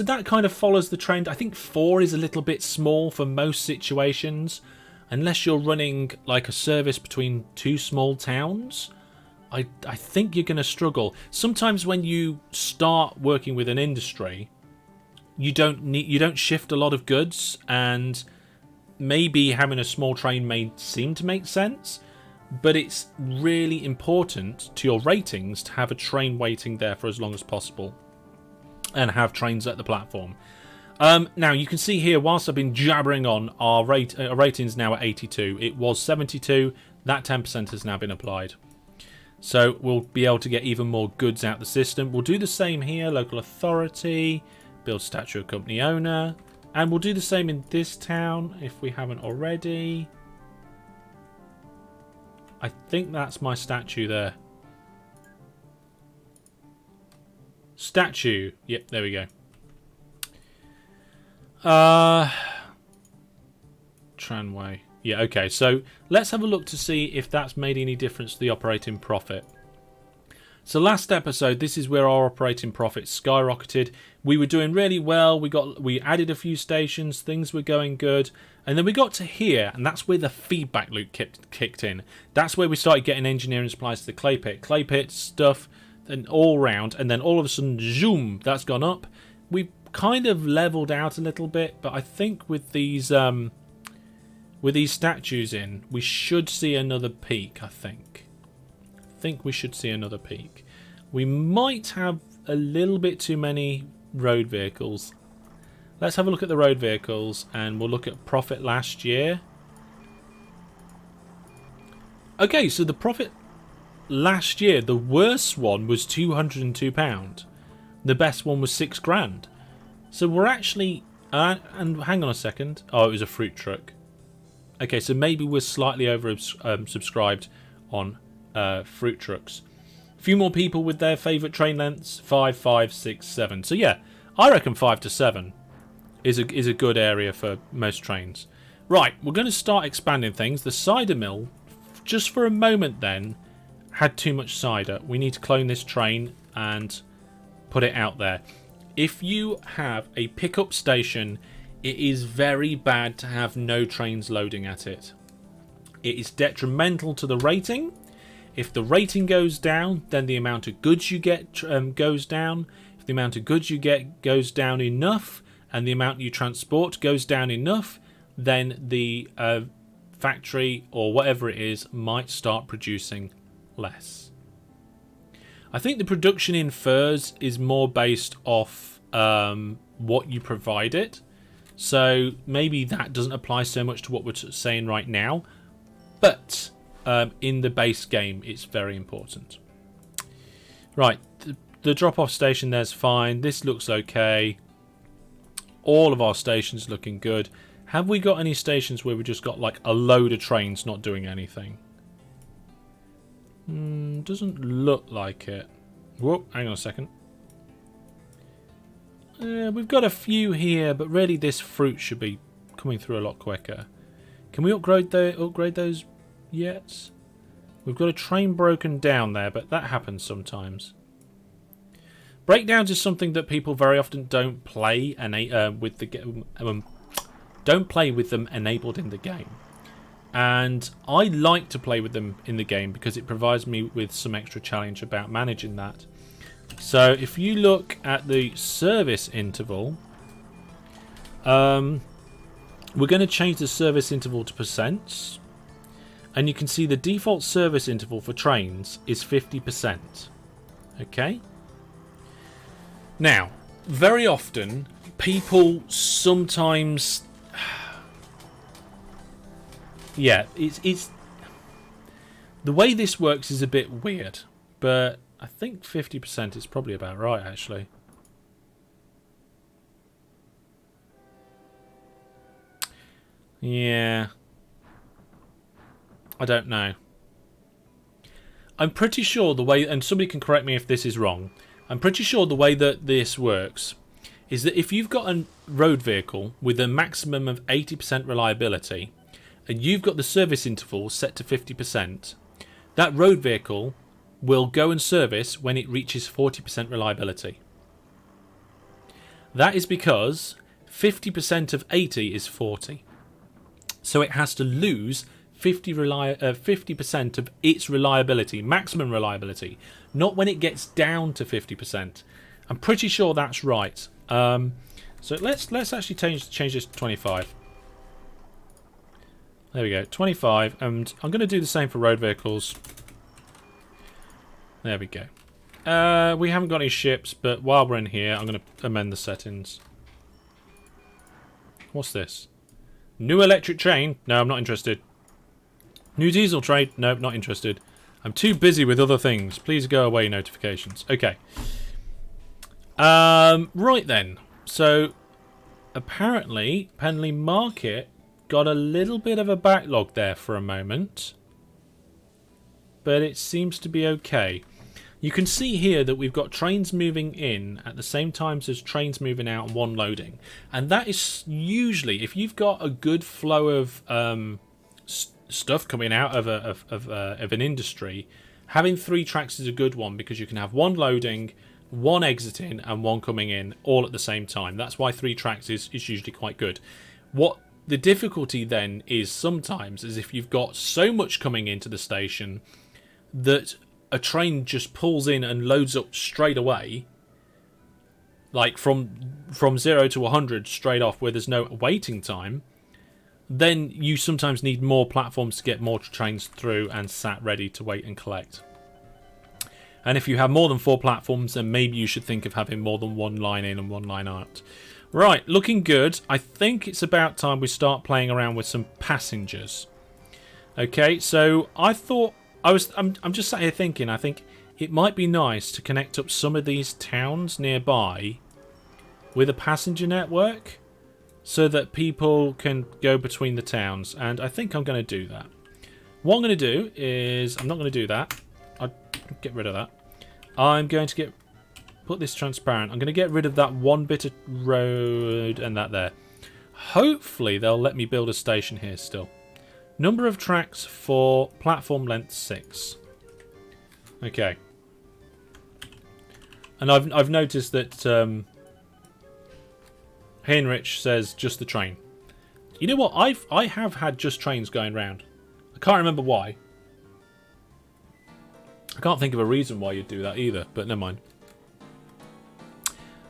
that kind of follows the trend. I think 4 is a little bit small for most situations, unless you're running like a service between 2 small towns. I think you're going to struggle. Sometimes when you start working with an industry, you don't shift a lot of goods, and maybe having a small train may seem to make sense, but it's really important to your ratings to have a train waiting there for as long as possible and have trains at the platform. Now you can see here, whilst I've been jabbering on, our rating's now at 82. It was 72. That 10% has now been applied. So we'll be able to get even more goods out the system. We'll do the same here, local authority, build statue of company owner, and we'll do the same in this town if we haven't already. I think that's my statue there. Statue. Yep, there we go. Tranway. Yeah, okay. So let's have a look to see if that's made any difference to the operating profit. So last episode, this is where our operating profit skyrocketed. We were doing really well. We added a few stations. Things were going good. And then we got to here, and that's where the feedback loop kicked in. That's where we started getting engineering supplies to the clay pit stuff, and all round. And then all of a sudden, zoom, that's gone up. We've kind of leveled out a little bit, but I think with these statues in, we should see another peak. I think we should see another peak. We might have a little bit too many road vehicles. Let's have a look at the road vehicles, and we'll look at profit last year. Okay, so the profit last year, the worst one was £202. The best one was £6,000. So we're actually... and hang on a second. Oh, it was a fruit truck. Okay, so maybe we're slightly over subscribed on fruit trucks. A few more people with their favourite train lengths. 5, 5, 6, 7. So yeah, I reckon 5 to 7 is a good area for most trains. Right, we're going to start expanding things. The cider mill, just for a moment then, had too much cider. We need to clone this train and put it out there. If you have a pickup station, it is very bad to have no trains loading at it. It is detrimental to the rating. If the rating goes down, then the amount of goods you get goes down. If the amount of goods you get goes down enough, and the amount you transport goes down enough, then the factory or whatever it is might start producing less. I think the production in furs is more based off what you provide it. So maybe that doesn't apply so much to what we're saying right now. But in the base game, it's very important. Right, the drop-off station there's fine. This looks okay. All of our stations looking good. Have we got any stations where we just got like a load of trains not doing anything? Doesn't look like it. Whoop, hang on a second. We've got a few here, but really this fruit should be coming through a lot quicker. Can we upgrade those yet? We've got a train broken down there, but that happens sometimes. Breakdowns is something that people very often don't play with them enabled in the game. And I like to play with them in the game because it provides me with some extra challenge about managing that. So if you look at the service interval, we're going to change the service interval to percents. And you can see the default service interval for trains is 50%. Okay? Now, very often, people sometimes... yeah, it's... The way this works is a bit weird, but I think 50% is probably about right, actually. Yeah. I don't know. I'm pretty sure the way, and somebody can correct me if this is wrong, I'm pretty sure the way that this works is that if you've got a road vehicle with a maximum of 80% reliability, and you've got the service interval set to 50%, that road vehicle will go and service when it reaches 40% reliability. That is because 50% of 80 is 40. So it has to lose 50% of its reliability, maximum reliability, not when it gets down to 50%. I'm pretty sure that's right. So let's actually change this to 25. There we go, 25, and I'm going to do the same for road vehicles. There we go. We haven't got any ships, but while we're in here, I'm going to amend the settings. What's this? New electric train? No, I'm not interested. New diesel train? No, not interested. I'm too busy with other things. Please go away, notifications. Okay. Right then. So, apparently, Penley Market got a little bit of a backlog there for a moment. But it seems to be okay. You can see here that we've got trains moving in at the same time as trains moving out and one loading. And that is usually, if you've got a good flow of stuff coming out of an industry, having 3 tracks is a good one because you can have one loading, one exiting, and one coming in all at the same time. That's why 3 tracks is usually quite good. What the difficulty then is sometimes is if you've got so much coming into the station that a train just pulls in and loads up straight away, like from 0 to 100 straight off where there's no waiting time, then you sometimes need more platforms to get more trains through and sat ready to wait and collect. And if you have more than 4 platforms, then maybe you should think of having more than 1 line in and 1 line out. Right, looking good. I think it's about time we start playing around with some passengers. Okay, so I thought I'm just sat here thinking, I think it might be nice to connect up some of these towns nearby with a passenger network so that people can go between the towns, and I think I'm going to do that. What I'm going to do is, I'm not going to do that. I'll get rid of that. I'm going to put this transparent. I'm going to get rid of that one bit of road and that there. Hopefully they'll let me build a station here still. Number of tracks for platform length 6. Okay. And I've noticed that Heinrich says just the train. You know what? I have had just trains going round. I can't remember why. I can't think of a reason why you'd do that either, but never mind.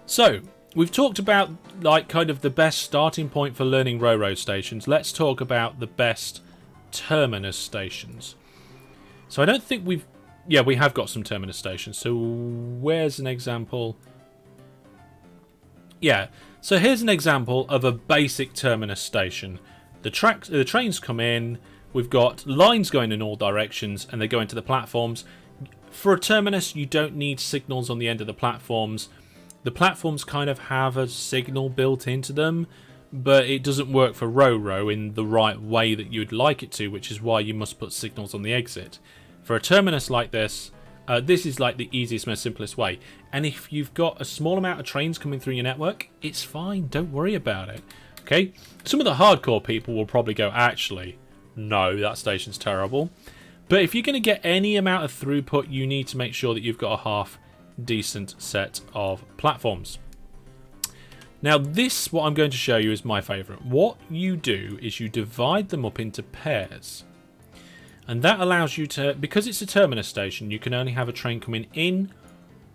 So, we've talked about like kind of the best starting point for learning railroad stations. Let's talk about the best terminus stations. So I don't think we have got some terminus stations. So where's an example? Yeah, so here's an example of a basic terminus station. The trains come in, we've got lines going in all directions and they go into the platforms. For a terminus you don't need signals on the end of the platforms. The platforms kind of have a signal built into them, but it doesn't work for Ro-Ro in the right way that you'd like it to, which is why you must put signals on the exit. For a terminus like this, this is like the easiest, most simplest way. And if you've got a small amount of trains coming through your network, it's fine. Don't worry about it. Okay? Some of the hardcore people will probably go, actually, no, that station's terrible. But if you're going to get any amount of throughput, you need to make sure that you've got a half decent set of platforms. Now this, what I'm going to show you, is my favourite. What you do is you divide them up into pairs. And that allows you to, because it's a terminus station, you can only have a train coming in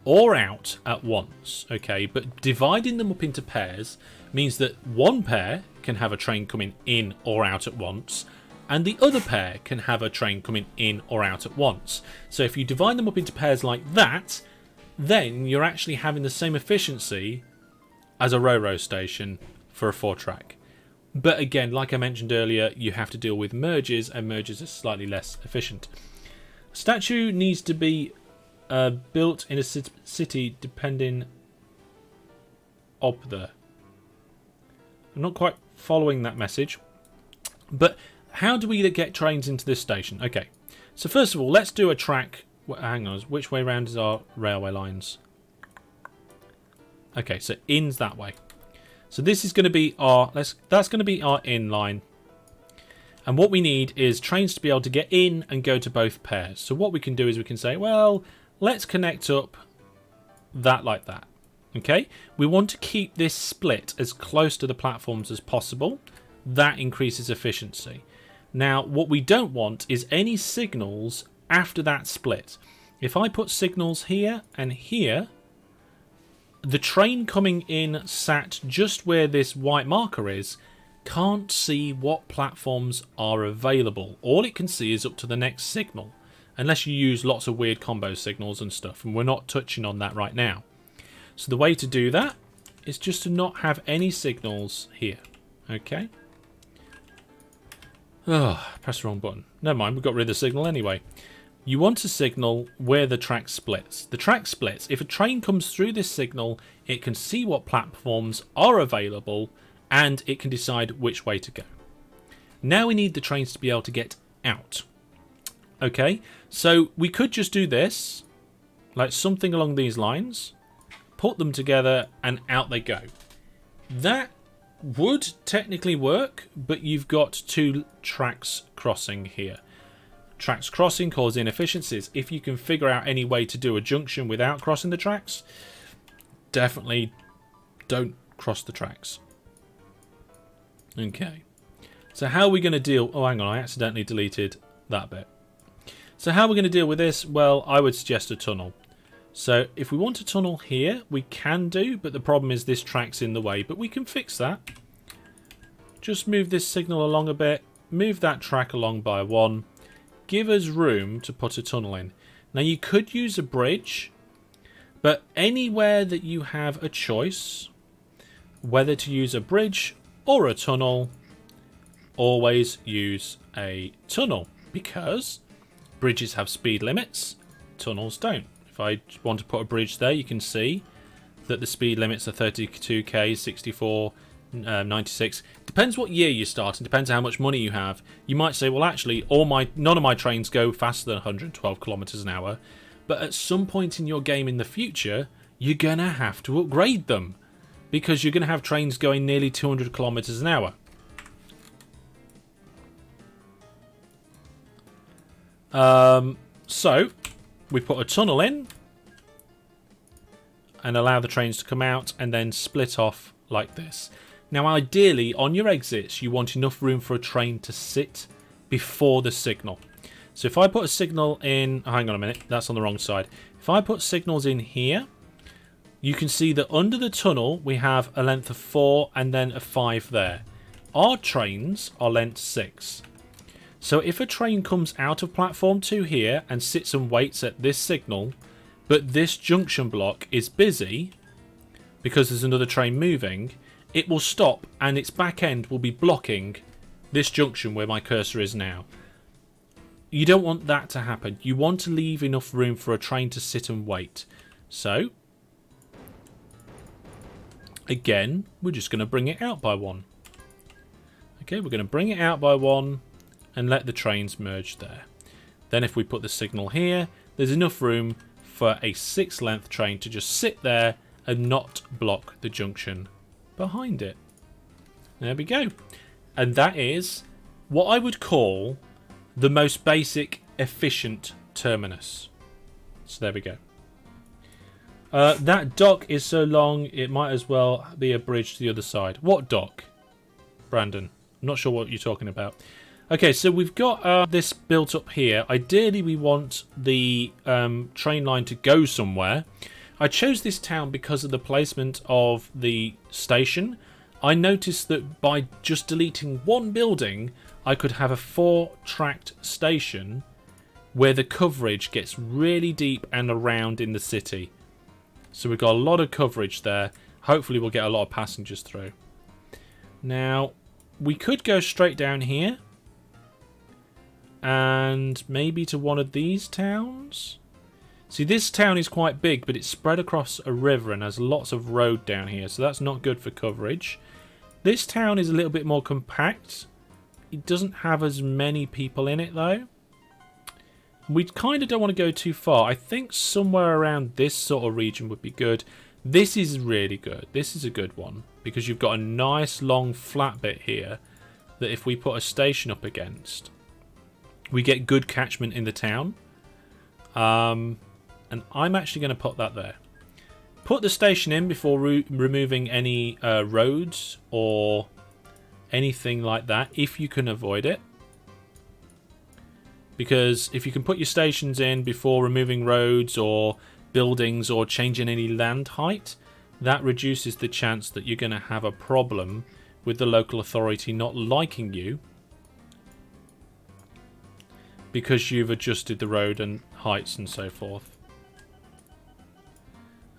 or out at once. Okay, but dividing them up into pairs means that one pair can have a train coming in or out at once, and the other pair can have a train coming in or out at once. So if you divide them up into pairs like that, then you're actually having the same efficiency as a Ro-Ro station for a 4-track. But again, like I mentioned earlier, you have to deal with merges, and merges are slightly less efficient. A statue needs to be built in a city depending up there. I'm not quite following that message. But how do we get trains into this station? Okay, so first of all, let's do a track. Hang on, which way round is our railway lines? Okay, so in's that way. So this is going to be our that's going to be our in line. And what we need is trains to be able to get in and go to both pairs. So what we can do is we can say, well, let's connect up that like that. Okay, we want to keep this split as close to the platforms as possible. That increases efficiency. Now, what we don't want is any signals after that split. If I put signals here and here, the train coming in sat just where this white marker is can't see what platforms are available. All it can see is up to the next signal, unless you use lots of weird combo signals and stuff, and we're not touching on that right now. So the way to do that is just to not have any signals here. Okay. Oh, press the wrong button. Never mind, we've got rid of the signal anyway. You want a signal where the track splits. The track splits. If a train comes through this signal, it can see what platforms are available and it can decide which way to go. Now we need the trains to be able to get out. Okay, so we could just do this, like something along these lines, put them together and out they go. That would technically work, but you've got two tracks crossing here. Tracks crossing cause inefficiencies. If you can figure out any way to do a junction without crossing the tracks, definitely don't cross the tracks. Okay, so how are we going to deal... Oh, hang on, I accidentally deleted that bit. So how are we going to deal with this? Well, I would suggest a tunnel. So if we want a tunnel here, we can do, but the problem is this track's in the way, but we can fix that. Just move this signal along a bit, move that track along by 1, give us room to put a tunnel in. Now you could use a bridge, but anywhere that you have a choice, whether to use a bridge or a tunnel, always use a tunnel, because bridges have speed limits, tunnels don't. If I want to put a bridge there, you can see that the speed limits are 32k, 64, 96. Depends what year you start and depends how much money you have. You might say, well, actually, none of my trains go faster than 112 kilometers an hour. But at some point in your game in the future, you're going to have to upgrade them, because you're going to have trains going nearly 200 kilometers an hour. So we put a tunnel in and allow the trains to come out and then split off like this. Now ideally on your exits you want enough room for a train to sit before the signal. So if I put a signal in... Oh, hang on a minute, that's on the wrong side. If I put signals in here, you can see that under the tunnel we have a length of 4 and then a 5 there. Our trains are length 6. So if a train comes out of platform 2 here and sits and waits at this signal, but this junction block is busy because there's another train moving, it will stop and its back end will be blocking this junction where my cursor is now. You don't want that to happen. You want to leave enough room for a train to sit and wait. So, again, we're just going to bring it out by 1. Okay, we're going to bring it out by 1. And let the trains merge there. Then if we put the signal here, there's enough room for a 6 length train to just sit there and not block the junction behind it. There we go. And that is what I would call the most basic efficient terminus. So there we go. That dock is so long it might as well be a bridge to the other side. What dock, Brandon? I'm not sure what you're talking about. Okay, so we've got this built up here. Ideally, we want the train line to go somewhere. I chose this town because of the placement of the station. I noticed that by just deleting one building, I could have a 4-tracked station where the coverage gets really deep and around in the city. So we've got a lot of coverage there. Hopefully, we'll get a lot of passengers through. Now, we could go straight down here. And maybe to one of these towns. See, this town is quite big, but it's spread across a river and has lots of road down here, so that's not good for coverage. This town is a little bit more compact. It doesn't have as many people in it, though. We kind of don't want to go too far. I think somewhere around this sort of region would be good. This is really good. This is a good one, because you've got a nice long flat bit here that if we put a station up against, we get good catchment in the town. And I'm actually going to put that there. Put the station in before removing any roads or anything like that, if you can avoid it. Because if you can put your stations in before removing roads or buildings or changing any land height, that reduces the chance that you're going to have a problem with the local authority not liking you because you've adjusted the road and heights and so forth.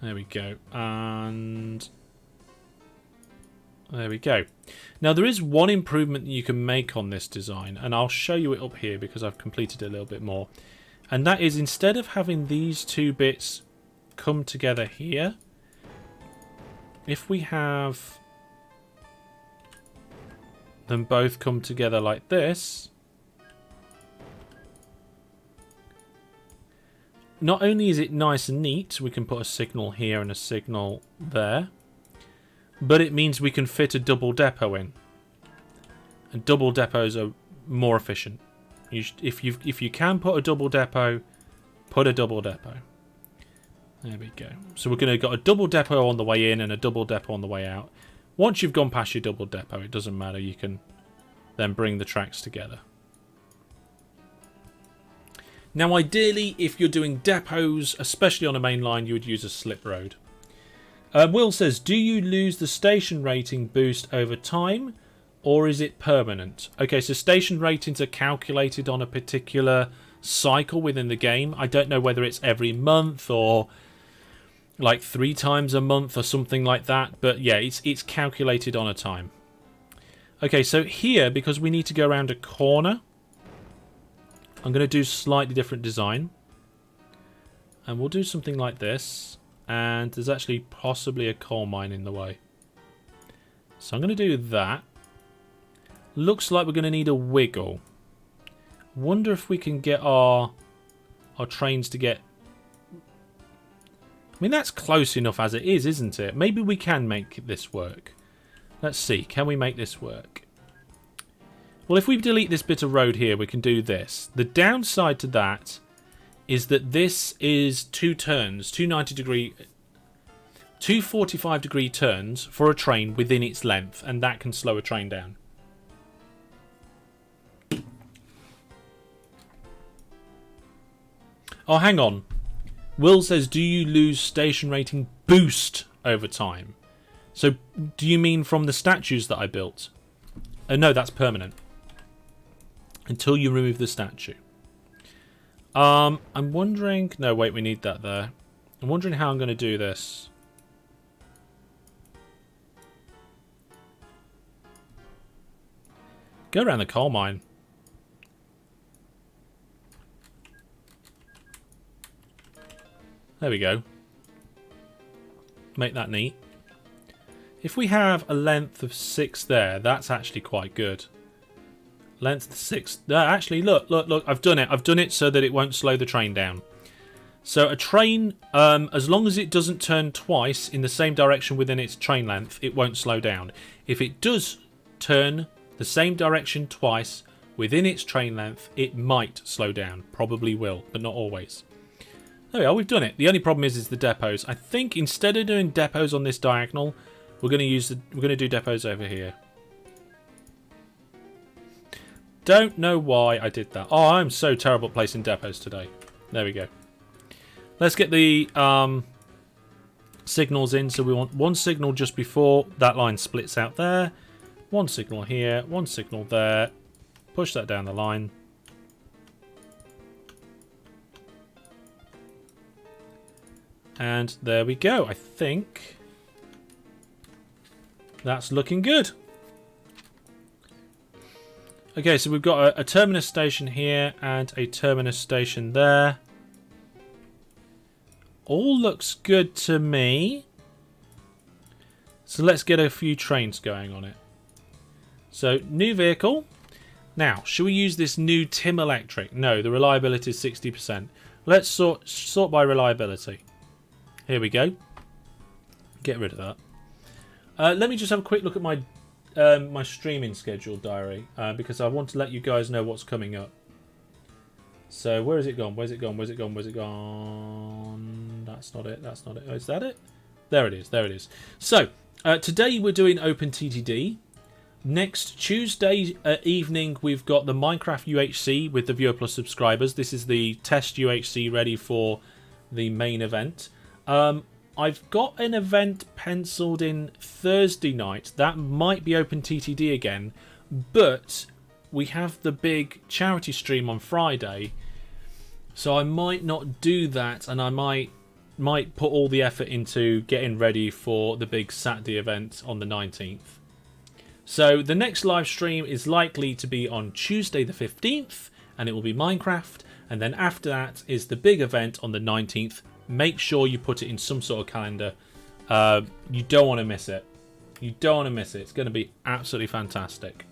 There we go. And there we go. Now there is one improvement that you can make on this design, and I'll show you it up here because I've completed it a little bit more. And that is, instead of having these two bits come together here, if we have them both come together like this, not only is it nice and neat, we can put a signal here and a signal there, but it means we can fit a double depot in. And double depots are more efficient. If you can put a double depot, put a double depot. There we go. So we're going to got a double depot on the way in and a double depot on the way out. Once you've gone past your double depot, it doesn't matter. You can then bring the tracks together. Now, ideally, if you're doing depots, especially on a main line, you would use a slip road. Will says, do you lose the station rating boost over time, or is it permanent? Okay, so station ratings are calculated on a particular cycle within the game. I don't know whether it's every month or like 3 times a month or something like that, but yeah, it's calculated on a time. Okay, so here, because we need to go around a corner, I'm going to do slightly different design, and we'll do something like this. And there's actually possibly a coal mine in the way, so I'm going to do that. Looks like we're going to need a wiggle. Wonder if we can get our trains to get... I mean, that's close enough as it is, isn't it? Maybe we can make this work. Let's see, can we make this work? Well, if we delete this bit of road here, we can do this. The downside to that is that this is 2 turns, 2 45-degree turns for a train within its length, and that can slow a train down. Oh, hang on. Will says, do you lose station rating boost over time? So, do you mean from the statues that I built? No, that's permanent. Until you remove the statue. I'm wondering... No, wait, we need that there. I'm wondering how I'm going to do this. Go around the coal mine. There we go. Make that neat. If we have a length of 6 there, that's actually quite good. Length 6. Actually, look. I've done it. I've done it so that it won't slow the train down. So a train, as long as it doesn't turn twice in the same direction within its train length, it won't slow down. If it does turn the same direction twice within its train length, it might slow down. Probably will, but not always. There we are. We've done it. The only problem is the depots. I think instead of doing depots on this diagonal, we're going to do depots over here. Don't know why I did that. Oh, I'm so terrible at placing depots today. There we go. Let's get the signals in. So we want 1 signal just before that line splits out there. 1 signal here, 1 signal there. Push that down the line. And there we go. I think that's looking good. Okay, so we've got a terminus station here and a terminus station there. All looks good to me. So let's get a few trains going on it. So, new vehicle. Now, should we use this new Tim Electric? No, the reliability is 60%. Let's sort by reliability. Here we go. Get rid of that. Let me just have a quick look at my my streaming schedule diary because I want to let you guys know what's coming up. So where is it gone? Where's it gone? Where's it gone? Where's it gone? That's not it. That's not it. Oh, is that it? There it is. There it is. So today we're doing OpenTTD. Next Tuesday evening we've got the Minecraft UHC with the Viewer Plus subscribers. This is the test UHC ready for the main event. I've got an event penciled in Thursday night. That might be OpenTTD again, but we have the big charity stream on Friday, so I might not do that, and I might put all the effort into getting ready for the big Saturday event on the 19th. So the next live stream is likely to be on Tuesday the 15th, and it will be Minecraft, and then after that is the big event on the 19th. Make sure you put it in some sort of calendar. You don't want to miss it. You don't want to miss it. It's going to be absolutely fantastic.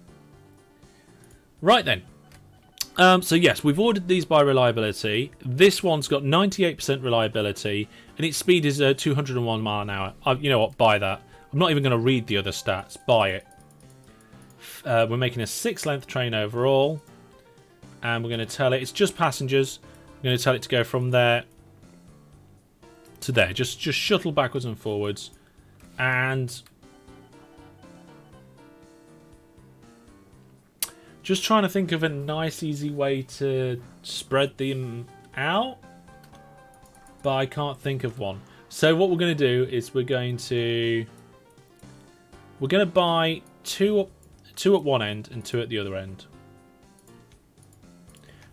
Right then. So yes, we've ordered these by reliability. This one's got 98% reliability, and its speed is 201 mile an hour. You know what? Buy that. I'm not even going to read the other stats. Buy it. We're making a 6-length train overall, and we're going to tell it it's just passengers. We're going to tell it to go from there to there. Just shuttle backwards and forwards, and just trying to think of a nice, easy way to spread them out, but I can't think of one. So what we're going to do is we're going to buy two at one end and 2 at the other end.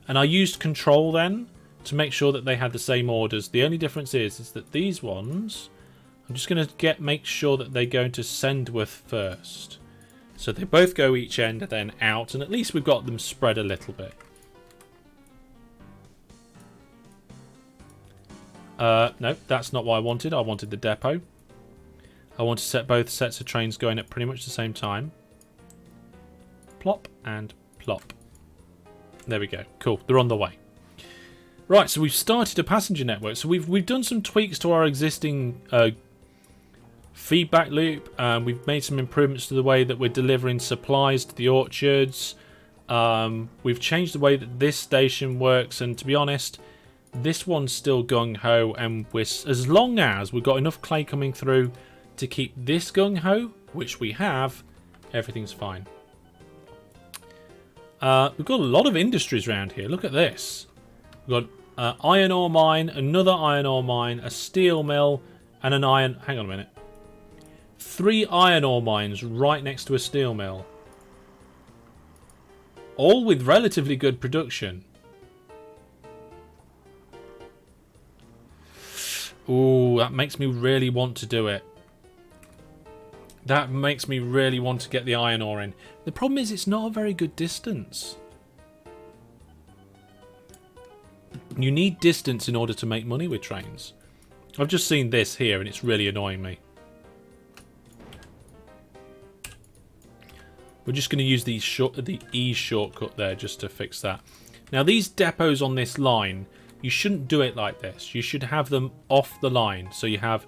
And I used control then to make sure that they had the same orders. The only difference is that these ones, I'm just going to make sure that they go into Sendworth first. So they both go each end and then out, and at least we've got them spread a little bit. No, that's not what I wanted. I wanted the depot. I want to set both sets of trains going at pretty much the same time. Plop and plop. There we go. Cool. They're on the way. Right, so we've started a passenger network. So we've done some tweaks to our existing feedback loop. We've made some improvements to the way that we're delivering supplies to the orchards. We've changed the way that this station works, and to be honest, this one's still gung-ho, and as long as we've got enough clay coming through to keep this gung-ho, which we have, everything's fine. We've got a lot of industries around here. Look at this. We've got iron ore mine, another iron ore mine, a steel mill, and an iron... Hang on a minute. 3 iron ore mines right next to a steel mill. All with relatively good production. Ooh, that makes me really want to do it. That makes me really want to get the iron ore in. The problem is it's not a very good distance. You need distance in order to make money with trains. I've just seen this here and it's really annoying me. We're just going to use the E shortcut there just to fix that. Now these depots on this line, you shouldn't do it like this. You should have them off the line. So you have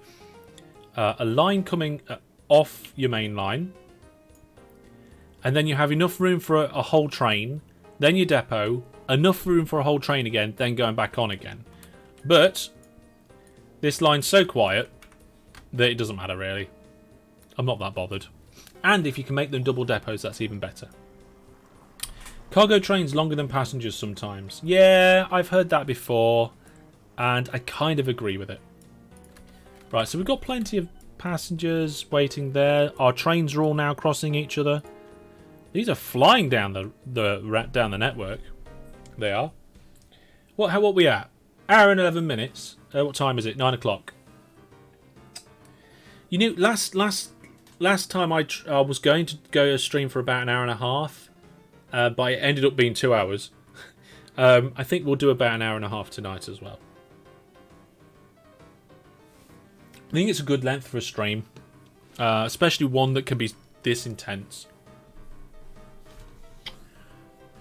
a line coming off your main line, and then you have enough room for a whole train, then your depot, enough room for a whole train again, then going back on again. But this line's so quiet that it doesn't matter really. I'm not that bothered. And if you can make them double depots, that's even better. Cargo trains longer than passengers sometimes. Yeah, I've heard that before, and I kind of agree with it. Right, so we've got plenty of passengers waiting there. Our trains are all now crossing each other. These are flying down the network. They are. What we at? Hour and 11 minutes. What time is it? 9 o'clock. You know, last time I was going to go a stream for about an hour and a half, but it ended up being 2 hours. I think we'll do about an hour and a half tonight as well. I think it's a good length for a stream, especially one that can be this intense.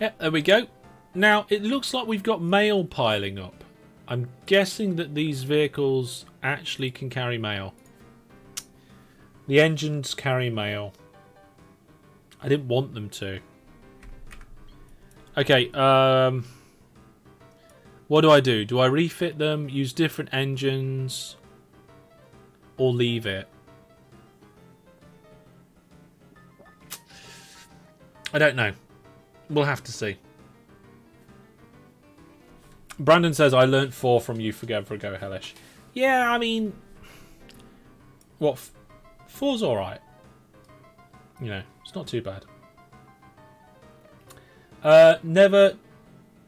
Yeah, there we go. Now, it looks like we've got mail piling up. I'm guessing that these vehicles actually can carry mail. The engines carry mail. I didn't want them to. Okay, what do I do? Do I refit them, use different engines, or leave it? I don't know. We'll have to see. Brandon says, I learnt 4 from you forever ago, Hellish. Yeah, I mean... What? 4's alright. You know, it's not too bad. Never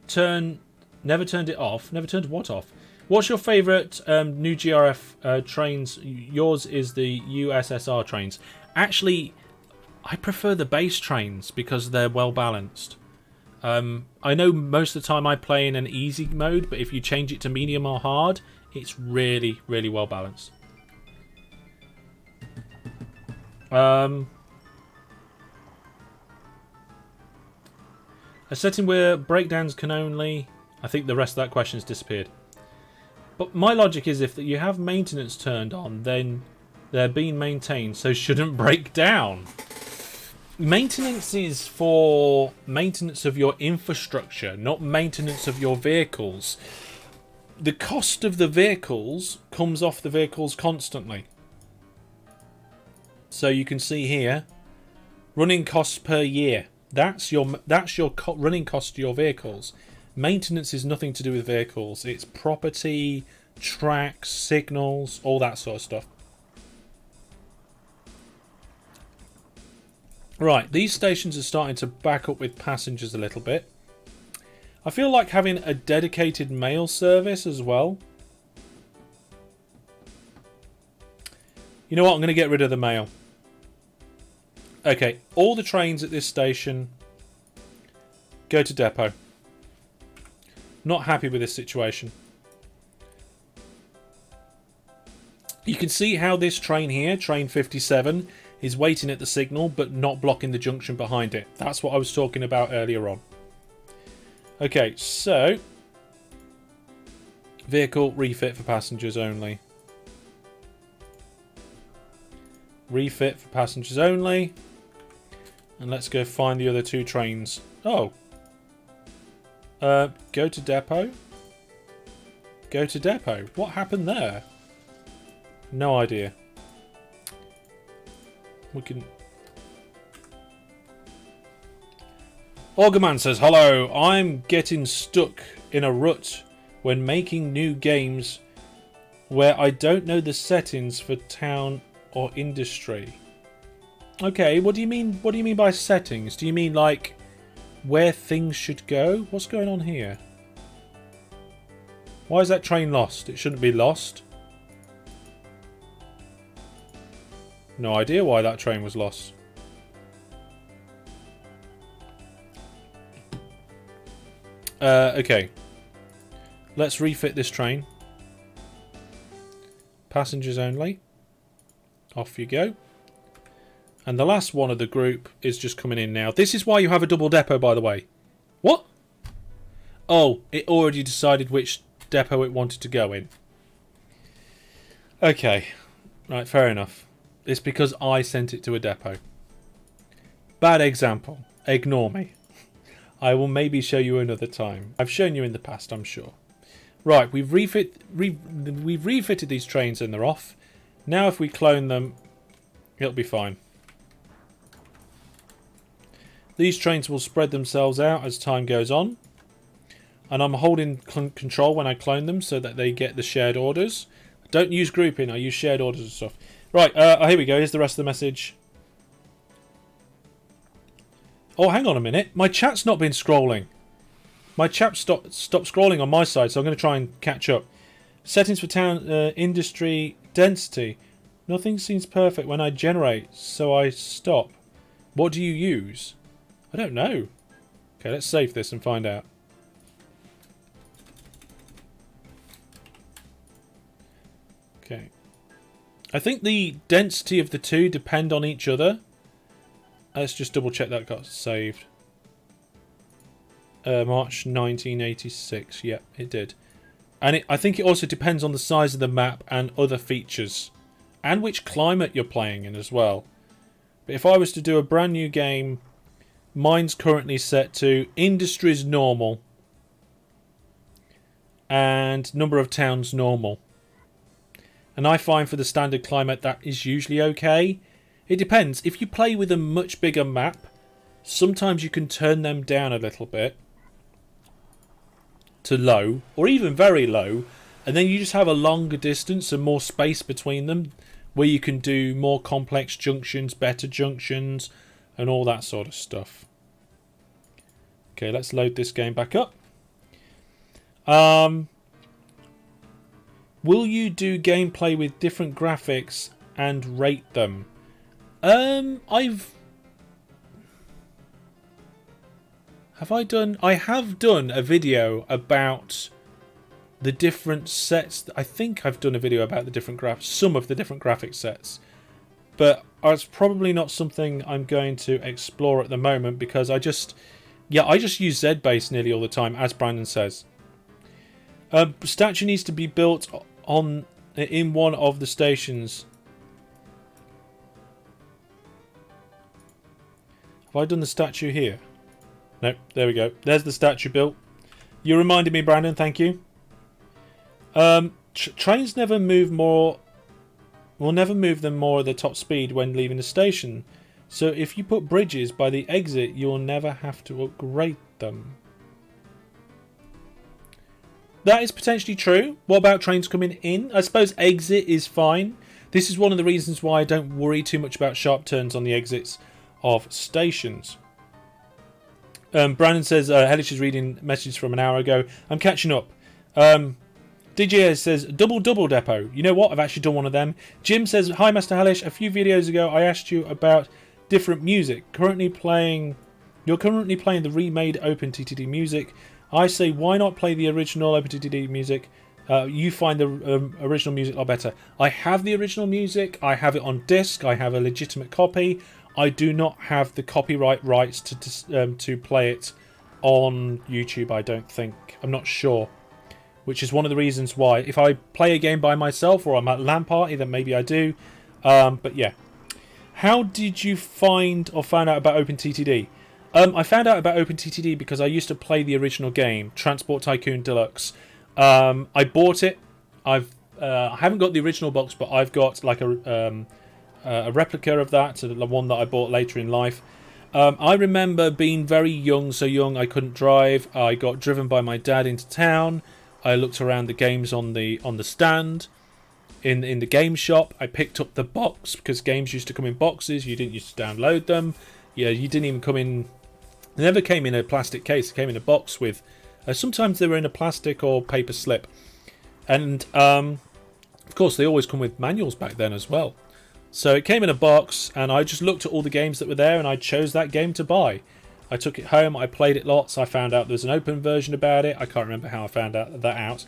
turned it off. Never turned what off? What's your favourite new GRF trains? Yours is the USSR trains. Actually, I prefer the base trains because they're well balanced. I know most of the time I play in an easy mode, but if you change it to medium or hard, it's really, really well balanced. A setting where breakdowns can only... I think the rest of that question has disappeared. But my logic is if you have maintenance turned on, then they're being maintained, so shouldn't break down. Maintenance is for maintenance of your infrastructure, not maintenance of your vehicles. The cost of the vehicles comes off the vehicles constantly. So you can see here, running costs per year. That's your running cost to your vehicles. Maintenance is nothing to do with vehicles. It's property, tracks, signals, all that sort of stuff. Right, these stations are starting to back up with passengers a little bit. I feel like having a dedicated mail service as well. You know what? I'm going to get rid of the mail. Okay, all the trains at this station go to depot. Not happy with this situation. You can see how this train here, train 57, is waiting at the signal but not blocking the junction behind it. That's what I was talking about earlier on. Okay, so vehicle refit for passengers only. Refit for passengers only. And let's go find the other 2 trains. Oh. Go to depot. Go to depot. What happened there? No idea. We can... Orgaman says, hello, I'm getting stuck in a rut when making new games where I don't know the settings for town or industry. Okay, what do you mean? What do you mean by settings? Do you mean like where things should go? What's going on here? Why is that train lost? It shouldn't be lost. No idea why that train was lost. Okay. Let's refit this train. Passengers only. Off you go. And the last one of the group is just coming in now. This is why you have a double depot, by the way. What? Oh, it already decided which depot it wanted to go in. Okay. Right, fair enough. It's because I sent it to a depot. Bad example. Ignore me. I will maybe show you another time. I've shown you in the past, I'm sure. Right, we've refitted these trains and they're off. Now if we clone them, it'll be fine. These trains will spread themselves out as time goes on. And I'm holding control when I clone them so that they get the shared orders. I don't use grouping, I use shared orders and stuff. Right, here we go. Here's the rest of the message. Oh, hang on a minute. My chat's not been scrolling. My chat stopped scrolling on my side, so I'm going to try and catch up. Settings for town, industry, density. Nothing seems perfect when I generate, so I stop. What do you use? I don't know. Okay, let's save this and find out. Okay. I think the density of the two depend on each other. Let's just double check that got saved. March 1986. Yep, it did. And I think it also depends on the size of the map and other features. And which climate you're playing in as well. But if I was to do a brand new game, mine's currently set to industries normal and number of towns normal. And I find for the standard climate that is usually okay. It depends. If you play with a much bigger map, sometimes you can turn them down a little bit to low or even very low, and then you just have a longer distance and more space between them where you can do more complex junctions, better junctions, and all that sort of stuff. Okay, let's load this game back up. Will you do gameplay with different graphics and rate them? I have done a video about the different sets. I think I've done a video about the different some of the different graphic sets, but it's probably not something I'm going to explore at the moment because I just use Z-Base nearly all the time, as Brandon says. Statue needs to be built in one of the stations. Have I done the statue here? No, there we go. There's the statue built. You reminded me, Brandon. Thank you. Trains never move more. Will never move them more at the top speed when leaving the station. So if you put bridges by the exit, you'll never have to upgrade them. That is potentially true. What about trains coming in? I suppose exit is fine. This is one of the reasons why I don't worry too much about sharp turns on the exits of stations. Brandon says, Hellish is reading messages from an hour ago. I'm catching up. DJ says, double depot. You know what? I've actually done one of them. Jim says, hi, Master Hellish. A few videos ago, I asked you about different music. You're currently playing the remade OpenTTD music. I say, why not play the original OpenTTD music? You find the original music a lot better. I have the original music. I have it on disc. I have a legitimate copy. I do not have the copyright rights to play it on YouTube, I don't think. I'm not sure. Which is one of the reasons why. If I play a game by myself or I'm at LAN party, then maybe I do. But yeah. How did you find out about OpenTTD? I found out about OpenTTD because I used to play the original game, Transport Tycoon Deluxe. I bought it. I haven't got the original box, but I've got like a replica of that, so the one that I bought later in life. I remember being very young, so young I couldn't drive. I got driven by my dad into town. I looked around the games on the stand in the game shop. I picked up the box because games used to come in boxes. You didn't used to download them. Yeah, you didn't even come in. They never came in a plastic case. They came in a box with. Sometimes they were in a plastic or paper slip, and of course they always come with manuals back then as well. So it came in a box, and I just looked at all the games that were there, and I chose that game to buy. I took it home, I played it lots, I found out there's an open version about it. I can't remember how I found that out.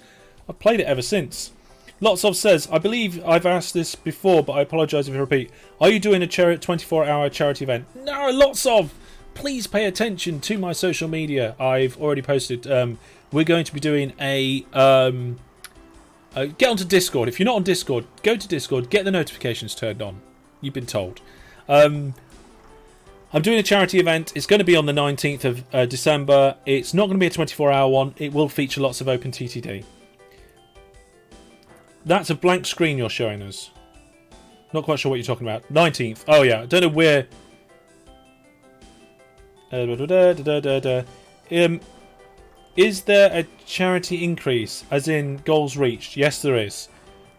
I've played it ever since. Lots of says, I believe I've asked this before, but I apologise if I repeat. Are you doing a 24-hour charity event? No, lots of! Please pay attention to my social media. I've already posted. We're going to be doing a... get onto Discord. If you're not on Discord, go to Discord, get the notifications turned on. You've been told. I'm doing a charity event. It's going to be on the 19th of December. It's not going to be a 24-hour one. It will feature lots of OpenTTD. That's a blank screen you're showing us. Not quite sure what you're talking about. 19th. Oh, yeah. I don't know where... Is there a charity increase, as in goals reached? Yes, there is.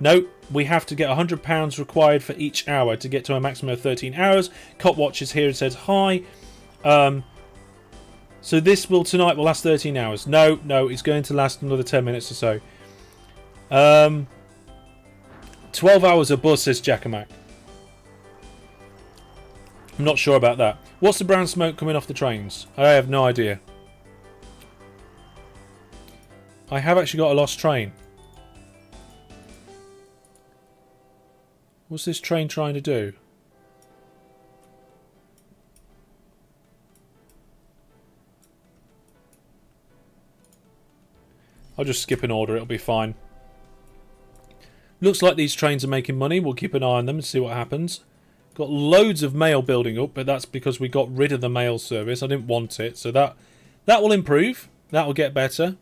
No, we have to get £100 required for each hour to get to a maximum of 13 hours. Cop watches here and says hi. So this tonight will last 13 hours. No, it's going to last another 10 minutes or so. 12 hours a bus, says Jackamak. I'm not sure about that. What's the brown smoke coming off the trains? I have no idea. I have actually got a lost train. What's this train trying to do? I'll just skip an order, it'll be fine. Looks like these trains are making money. We'll keep an eye on them and see what happens. Got loads of mail building up, but that's because we got rid of the mail service. I didn't want it, so that will improve. That will get better.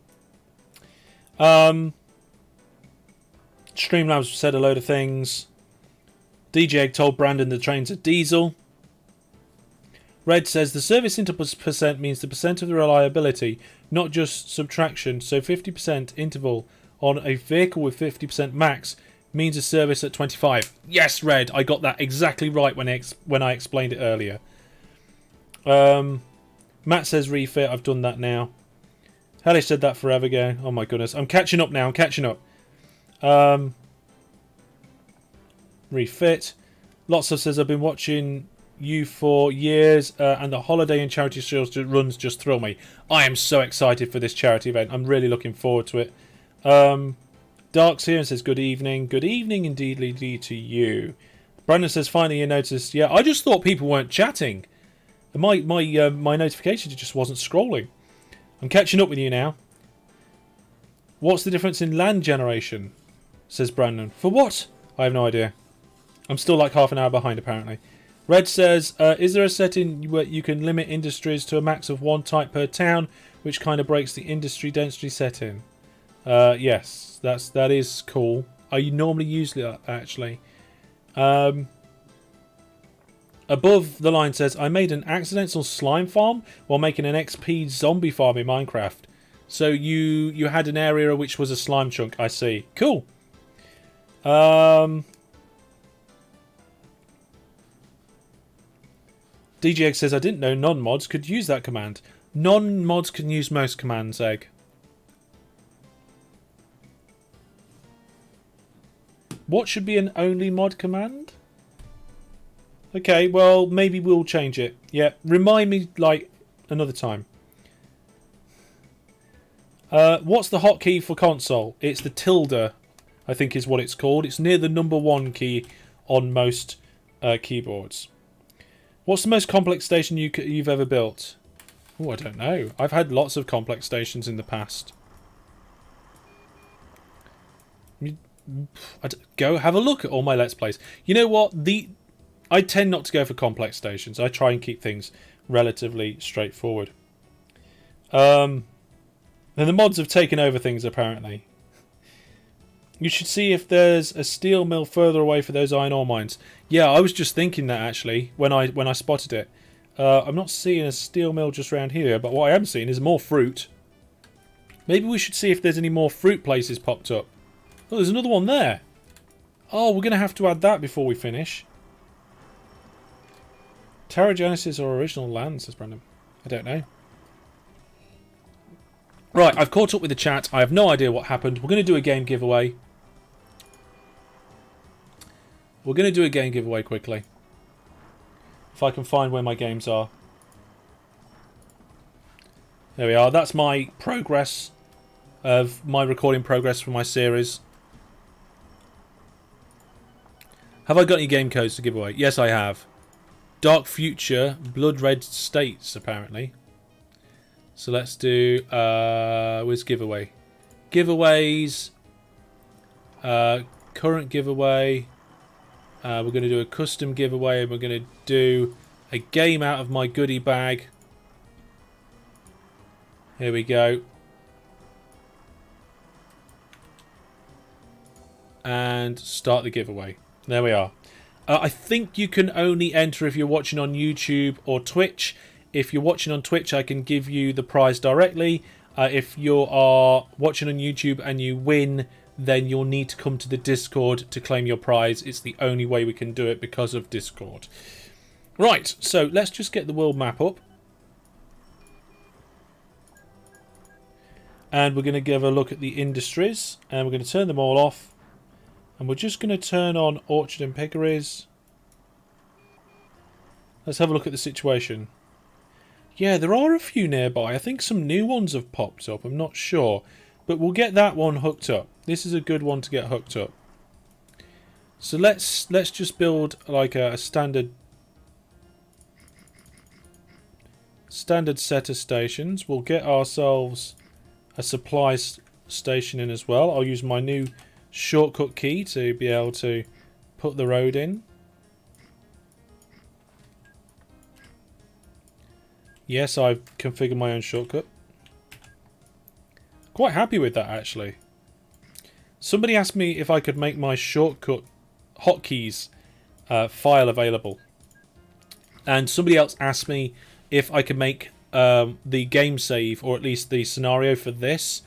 Streamlabs said a load of things. DJ Egg told Brandon the trains are diesel. Red says the service interval percent means the percent of the reliability, not just subtraction. So 50% interval on a vehicle with 50% max means a service at 25. Yes, Red, I got that exactly right when I explained it earlier. Matt says refit. I've done that now. Hellish said that forever ago. Oh my goodness, I'm catching up now. I'm catching up. Refit. Lots of says I've been watching you for years, and the holiday and charity sales runs just thrill me. I am so excited for this charity event. I'm really looking forward to it. Dark's here and says good evening. Good evening indeed to you. Brandon says finally you noticed. Yeah, I just thought people weren't chatting. My notification just wasn't scrolling. I'm catching up with you now. What's the difference in land generation? Says Brandon. For what? I have no idea. I'm still like half an hour behind apparently. Red says, is there a setting where you can limit industries to a max of one type per town, which kind of breaks the industry density setting? Yes, that is cool. I normally use that actually. Above the line says, I made an accidental slime farm while making an XP zombie farm in Minecraft. So you had an area which was a slime chunk. I see. Cool. DJ Egg says, I didn't know non-mods could use that command. Non-mods can use most commands, Egg. What should be an only mod command? Okay, well, maybe we'll change it. Yeah, remind me, like, another time. What's the hotkey for console? It's the tilde, I think is what it's called. It's near the number 1 key on most keyboards. What's the most complex station you've ever built? Oh, I don't know. I've had lots of complex stations in the past. Go have a look at all my Let's Plays. You know what? I tend not to go for complex stations. I try and keep things relatively straightforward. And the mods have taken over things, apparently. You should see if there's a steel mill further away for those iron ore mines. Yeah, I was just thinking that, actually, when I spotted it. I'm not seeing a steel mill just around here, but what I am seeing is more fruit. Maybe we should see if there's any more fruit places popped up. Oh, there's another one there. Oh, we're going to have to add that before we finish. Terra Genesis or original land, says Brandon. I don't know. Right, I've caught up with the chat. I have no idea what happened. We're going to do a game giveaway. We're going to do a game giveaway quickly. If I can find where my games are. There we are. That's my progress of my recording progress for my series. Have I got any game codes to give away? Yes, I have. Dark Future, Blood Red States, apparently. So let's do... where's giveaway? Giveaways. Current giveaway. We're going to do a custom giveaway. And we're going to do a game out of my goodie bag. Here we go. And start the giveaway. There we are. I think you can only enter if you're watching on YouTube or Twitch. If you're watching on Twitch, I can give you the prize directly. If you are watching on YouTube and you win, then you'll need to come to the Discord to claim your prize. It's the only way we can do it because of Discord. Right, so let's just get the world map up. And we're going to give a look at the industries. And we're going to turn them all off. And we're just going to turn on Orchard and Piggeries. Let's have a look at the situation. Yeah, there are a few nearby. I think some new ones have popped up. I'm not sure. But we'll get that one hooked up. This is a good one to get hooked up. So let's just build like a standard set of stations. We'll get ourselves a supply station in as well. I'll use my new shortcut key to be able to put the road in. Yes, I've configured my own shortcut. Quite happy with that, actually. Somebody asked me if I could make my shortcut hotkeys file available. And somebody else asked me if I could make the game save, or at least the scenario for this,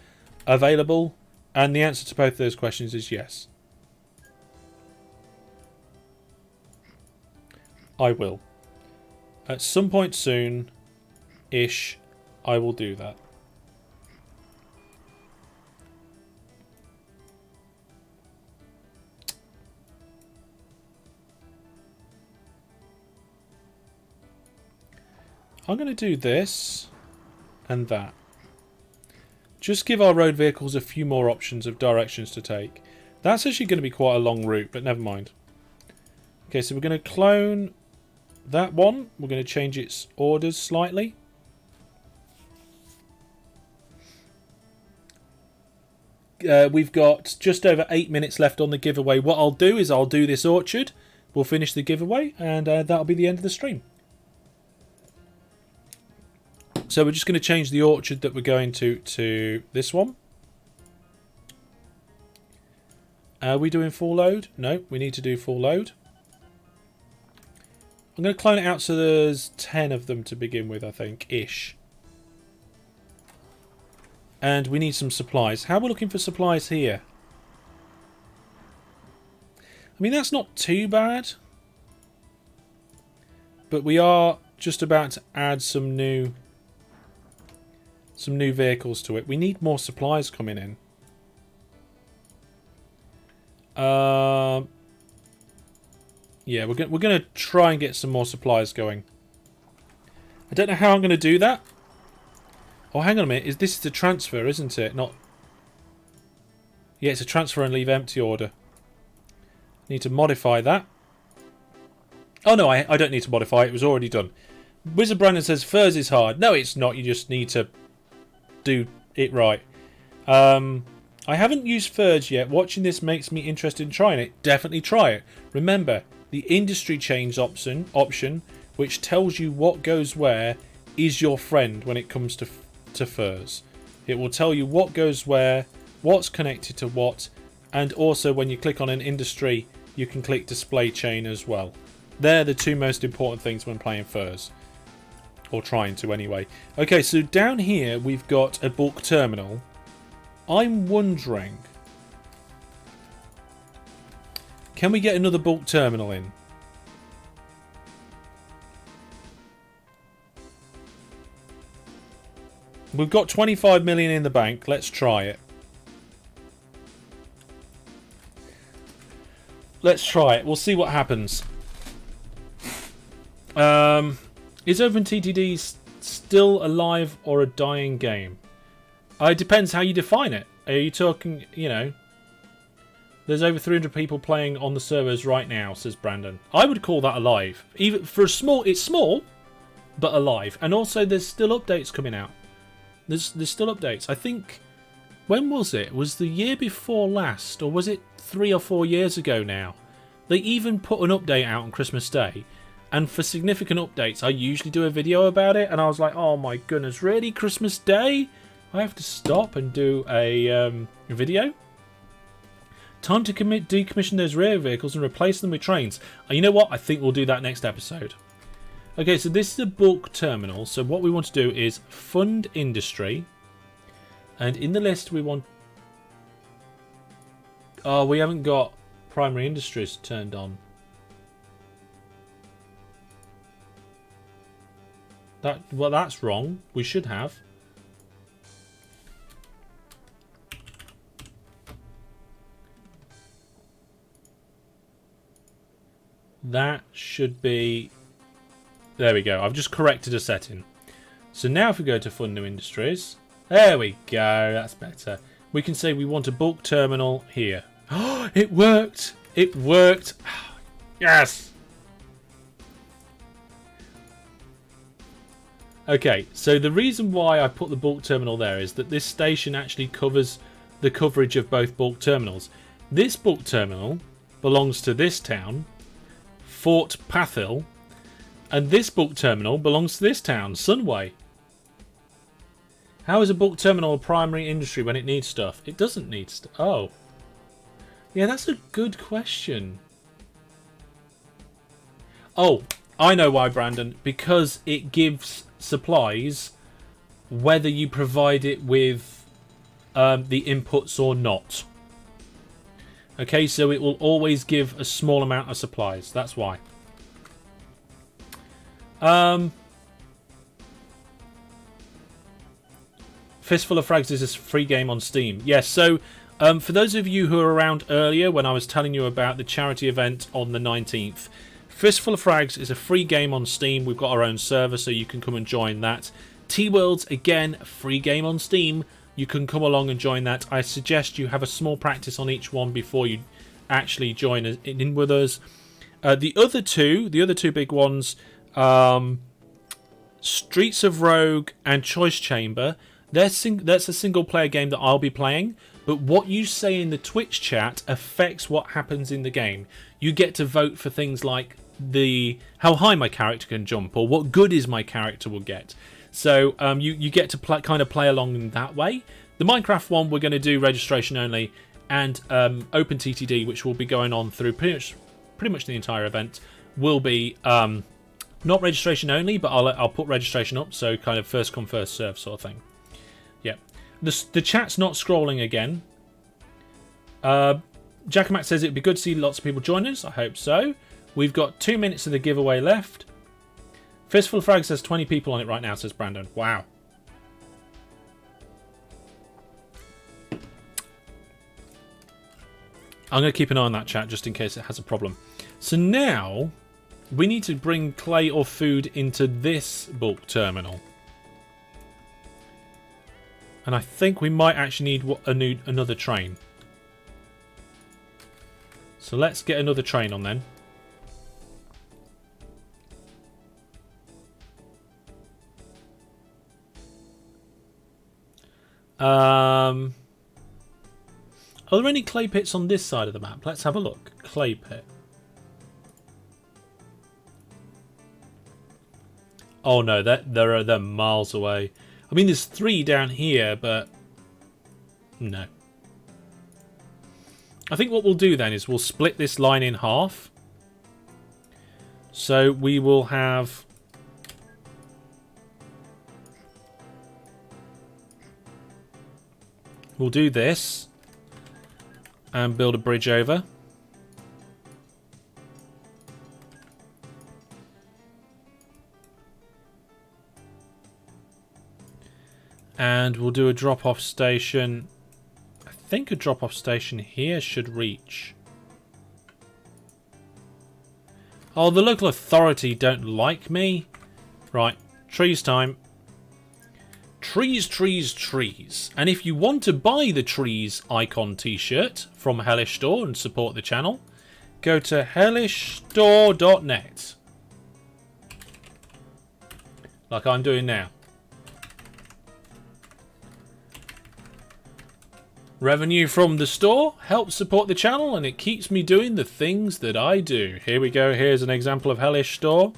available. And the answer to both of those questions is yes. I will. At some point soon-ish, I will do that. I'm going to do this and that. Just give our road vehicles a few more options of directions to take. That's actually going to be quite a long route, but never mind. Okay, so we're going to clone that one. We're going to change its orders slightly. We've got just over 8 minutes left on the giveaway. What I'll do is I'll do this orchard. We'll finish the giveaway, and that'll be the end of the stream. So we're just going to change the orchard that we're going to this one. Are we doing full load? No, we need to do full load. I'm going to clone it out so there's 10 of them to begin with, I think, ish. And we need some supplies. How are we looking for supplies here? I mean, that's not too bad. But we are just about to add some new vehicles to it. We need more supplies coming in. Yeah, we're going to try and get some more supplies going. I don't know how I'm going to do that. Oh, hang on a minute. This is a transfer, isn't it? Not. Yeah, it's a transfer and leave empty order. Need to modify that. Oh no, I don't need to modify it. It was already done. Wizard Brandon says Furs is hard. No, it's not. You just need to do it right. I haven't used Furs yet. Watching this makes me interested in trying it. Definitely try it. Remember, the industry change option, which tells you what goes where, is your friend when it comes to Furs. It will tell you what goes where, what's connected to what, and also when you click on an industry, you can click display chain as well. They're the two most important things when playing Furs. Or trying to anyway. Okay, so down here we've got a bulk terminal. I'm wondering, can we get another bulk terminal in? We've got 25 million in the bank. Let's try it. Let's try it. We'll see what happens. Is OpenTTD still alive or a dying game? It depends how you define it. Are you talking, you know... There's over 300 people playing on the servers right now, says Brandon. I would call that alive. Even for a small... It's small, but alive. And also there's still updates coming out. There's still updates. I think... When was it? Was the year before last? Or was it 3 or 4 years ago now? They even put an update out on Christmas Day. And for significant updates, I usually do a video about it. And I was like, oh my goodness, really? Christmas Day? I have to stop and do a video? Time to decommission those rear vehicles and replace them with trains. You know what? I think we'll do that next episode. Okay, so this is a bulk terminal. So what we want to do is fund industry. And in the list we want... Oh, we haven't got primary industries turned on. Well, that's wrong. We should have. That should be... There we go. I've just corrected a setting. So now if we go to Fund New Industries... There we go. That's better. We can say we want a bulk terminal here. Oh, it worked! It worked! Yes! Okay, so the reason why I put the bulk terminal there is that this station actually covers the coverage of both bulk terminals. This bulk terminal belongs to this town, Fort Pathill, And this bulk terminal belongs to this town, Sunway. How is a bulk terminal a primary industry when it needs stuff? It doesn't need stuff. Oh. Yeah, that's a good question. Oh, I know why, Brandon. Because it gives supplies whether you provide it with the inputs or not. Okay, so it will always give a small amount of supplies. That's why. Fistful of Frags is a free game on Steam. Yes, so for those of you who were around earlier when I was telling you about the charity event on the 19th, Fistful of Frags is a free game on Steam. We've got our own server, so you can come and join that. T-Worlds, again, a free game on Steam. You can come along and join that. I suggest you have a small practice on each one before you actually join in with us. The other two big ones, Streets of Rogue and Choice Chamber, that's a single-player game that I'll be playing. But what you say in the Twitch chat affects what happens in the game. You get to vote for things like how high my character can jump or what goodies my character will get. So you get to kind of play along in that way. The Minecraft one we're going to do registration only, and OpenTTD, which will be going on through pretty much the entire event, will be not registration only, but I'll put registration up, so kind of first come first serve sort of thing. Yeah, the chat's not scrolling again. Jackamat says it'd be good to see lots of people join us. I hope so. We've got 2 minutes of the giveaway left. Fistful of Frags says 20 people on it right now, says Brandon. Wow. I'm going to keep an eye on that chat just in case it has a problem. So now we need to bring clay or food into this bulk terminal. And I think we might actually need another train. So let's get another train on then. Are there any clay pits on this side of the map? Let's have a look. Clay pit. Oh no, they're miles away. I mean, there's 3 down here, but no. I think what we'll do then is we'll split this line in half. So we will have... We'll do this and build a bridge over. And we'll do a drop-off station. I think a drop-off station here should reach. Oh, the local authority don't like me. Right, trees time. Trees, trees, trees. And if you want to buy the trees icon t-shirt from Hellish Store and support the channel, go to hellishstore.net. Like I'm doing now. Revenue from the store helps support the channel and it keeps me doing the things that I do. Here we go. Here's an example of Hellish Store.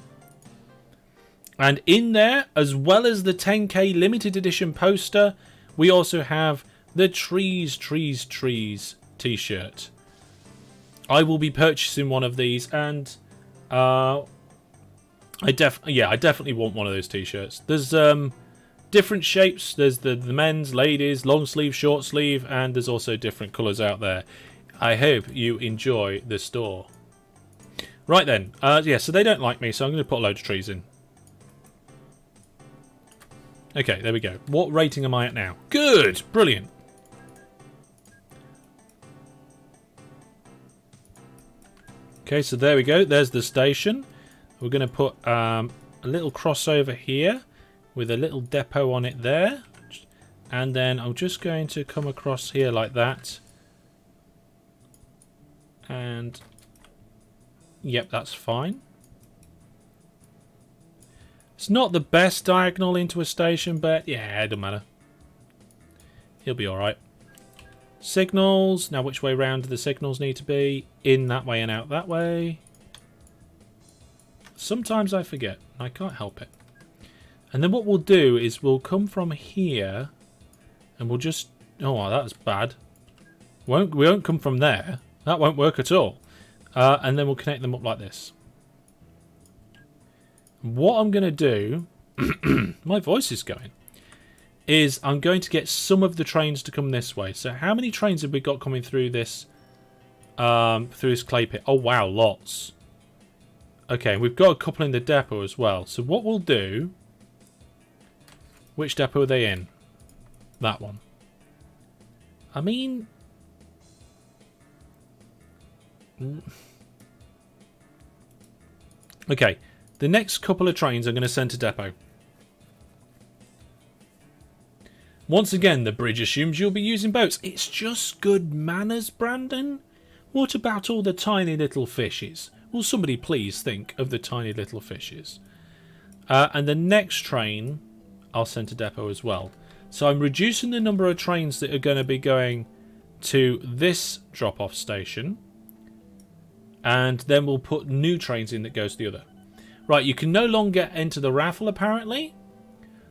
And in there, as well as the 10k limited edition poster, we also have the Trees, Trees, Trees t-shirt. I will be purchasing one of these, and I definitely want one of those t-shirts. There's different shapes. There's the men's, ladies, long sleeve, short sleeve, and there's also different colours out there. I hope you enjoy the store. Right then, yeah, so they don't like me, so I'm going to put a load of trees in. Okay, there we go. What rating am I at now? Good! Brilliant. Okay, so there we go. There's the station. We're going to put a little crossover here with a little depot on it there. And then I'm just going to come across here like that. And yep, that's fine. It's not the best diagonal into a station, but yeah, it doesn't matter. He'll be alright. Signals. Now, which way round do the signals need to be? In that way and out that way. Sometimes I forget. I can't help it. And then what we'll do is we'll come from here and we'll just... Oh, wow, that was bad. We won't come from there. That won't work at all. And then we'll connect them up like this. What I'm going to do... my voice is going. Is I'm going to get some of the trains to come this way. So how many trains have we got coming through this clay pit? Oh, wow, lots. Okay, we've got a couple in the depot as well. So what we'll do... Which depot are they in? That one. I mean... Okay, the next couple of trains I'm going to send to depot. Once again, the bridge assumes you'll be using boats. It's just good manners, Brandon. What about all the tiny little fishes? Will somebody please think of the tiny little fishes? And the next train I'll send to depot as well. So I'm reducing the number of trains that are going to be going to this drop-off station. And then we'll put new trains in that goes to the other. Right, you can no longer enter the raffle apparently.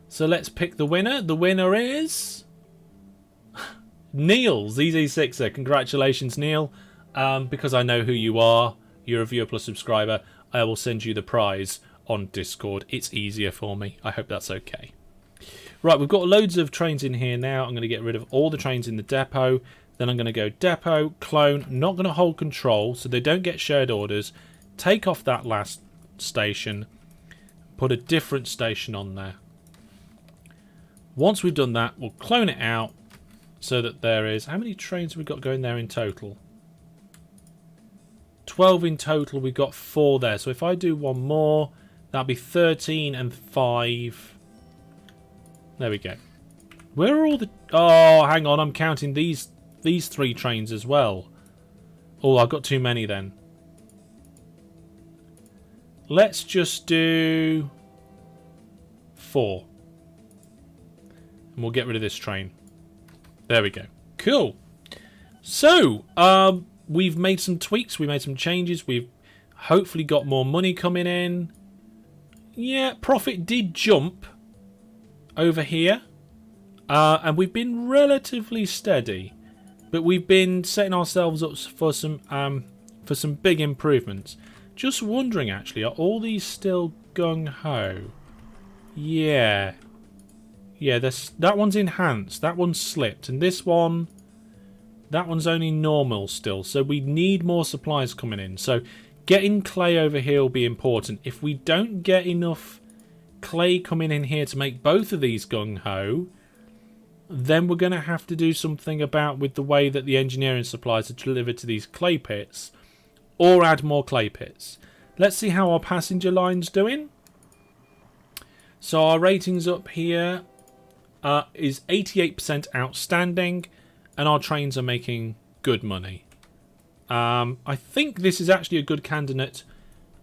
So let's pick the winner. The winner is... Neil, ZZ6er. Congratulations, Neil. Because I know who you are. You're a viewer plus subscriber. I will send you the prize on Discord. It's easier for me. I hope that's okay. Right, we've got loads of trains in here now. I'm going to get rid of all the trains in the depot. Then I'm going to go depot, clone. Not going to hold control so they don't get shared orders. Take off that last station. Put a different station on there. Once we've done that, we'll clone it out so that there is... How many trains have we got going there in total? 12 in total. We've got 4 there. So if I do one more, that'll be 13 and 5. There we go. Where are all the... Oh, hang on. I'm counting these 3 trains as well. Oh, I've got too many then. Let's just do 4. And we'll get rid of this train. There we go. Cool. So, we've made some tweaks. We made some changes. We've hopefully got more money coming in. Yeah, profit did jump over here. And we've been relatively steady. But we've been setting ourselves up for some big improvements. Just wondering, actually, are all these still gung-ho? Yeah. Yeah, that one's enhanced. That one's slipped. And this one, that one's only normal still. So we need more supplies coming in. So getting clay over here will be important. If we don't get enough clay coming in here to make both of these gung-ho, then we're going to have to do something about with the way that the engineering supplies are delivered to these clay pits, or add more clay pits. Let's see how our passenger line's doing. So our ratings up here is 88% outstanding, and our trains are making good money. I think this is actually a good candidate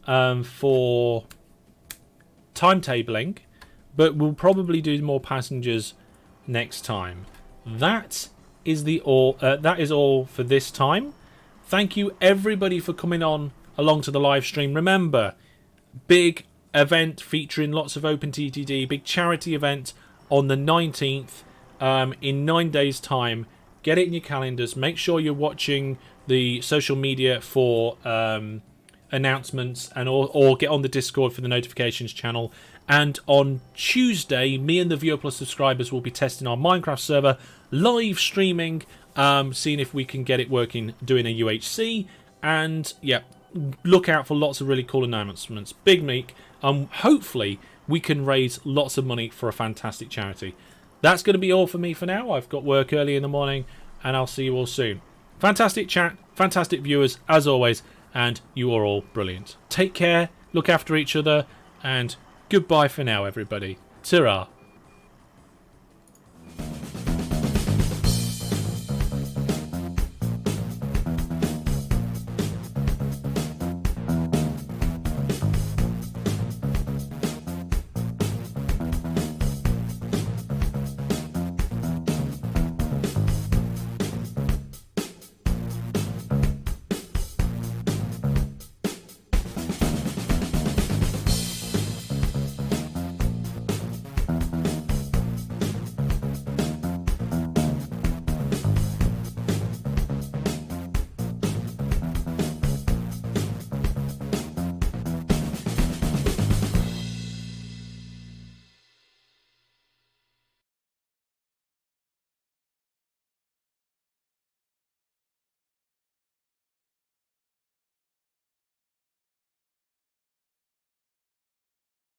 for timetabling, but we'll probably do more passengers next time. That is all for this time. Thank you everybody for coming on along to the live stream. Remember, big event featuring lots of OpenTTD, big charity event on the 19th in 9 days time. Get it in your calendars. Make sure you're watching the social media for announcements, and or get on the Discord for the notifications channel. And on Tuesday, me and the Viewer Plus subscribers will be testing our Minecraft server, live streaming, seeing if we can get it working, doing a UHC. And yeah, look out for lots of really cool announcements. Big meek. Hopefully we can raise lots of money for a fantastic charity. That's going to be all for me for now. I've got work early in the morning, and I'll see you all soon. Fantastic chat, fantastic viewers as always, and you are all brilliant. Take care, look after each other, and goodbye for now, everybody. Ta-ra.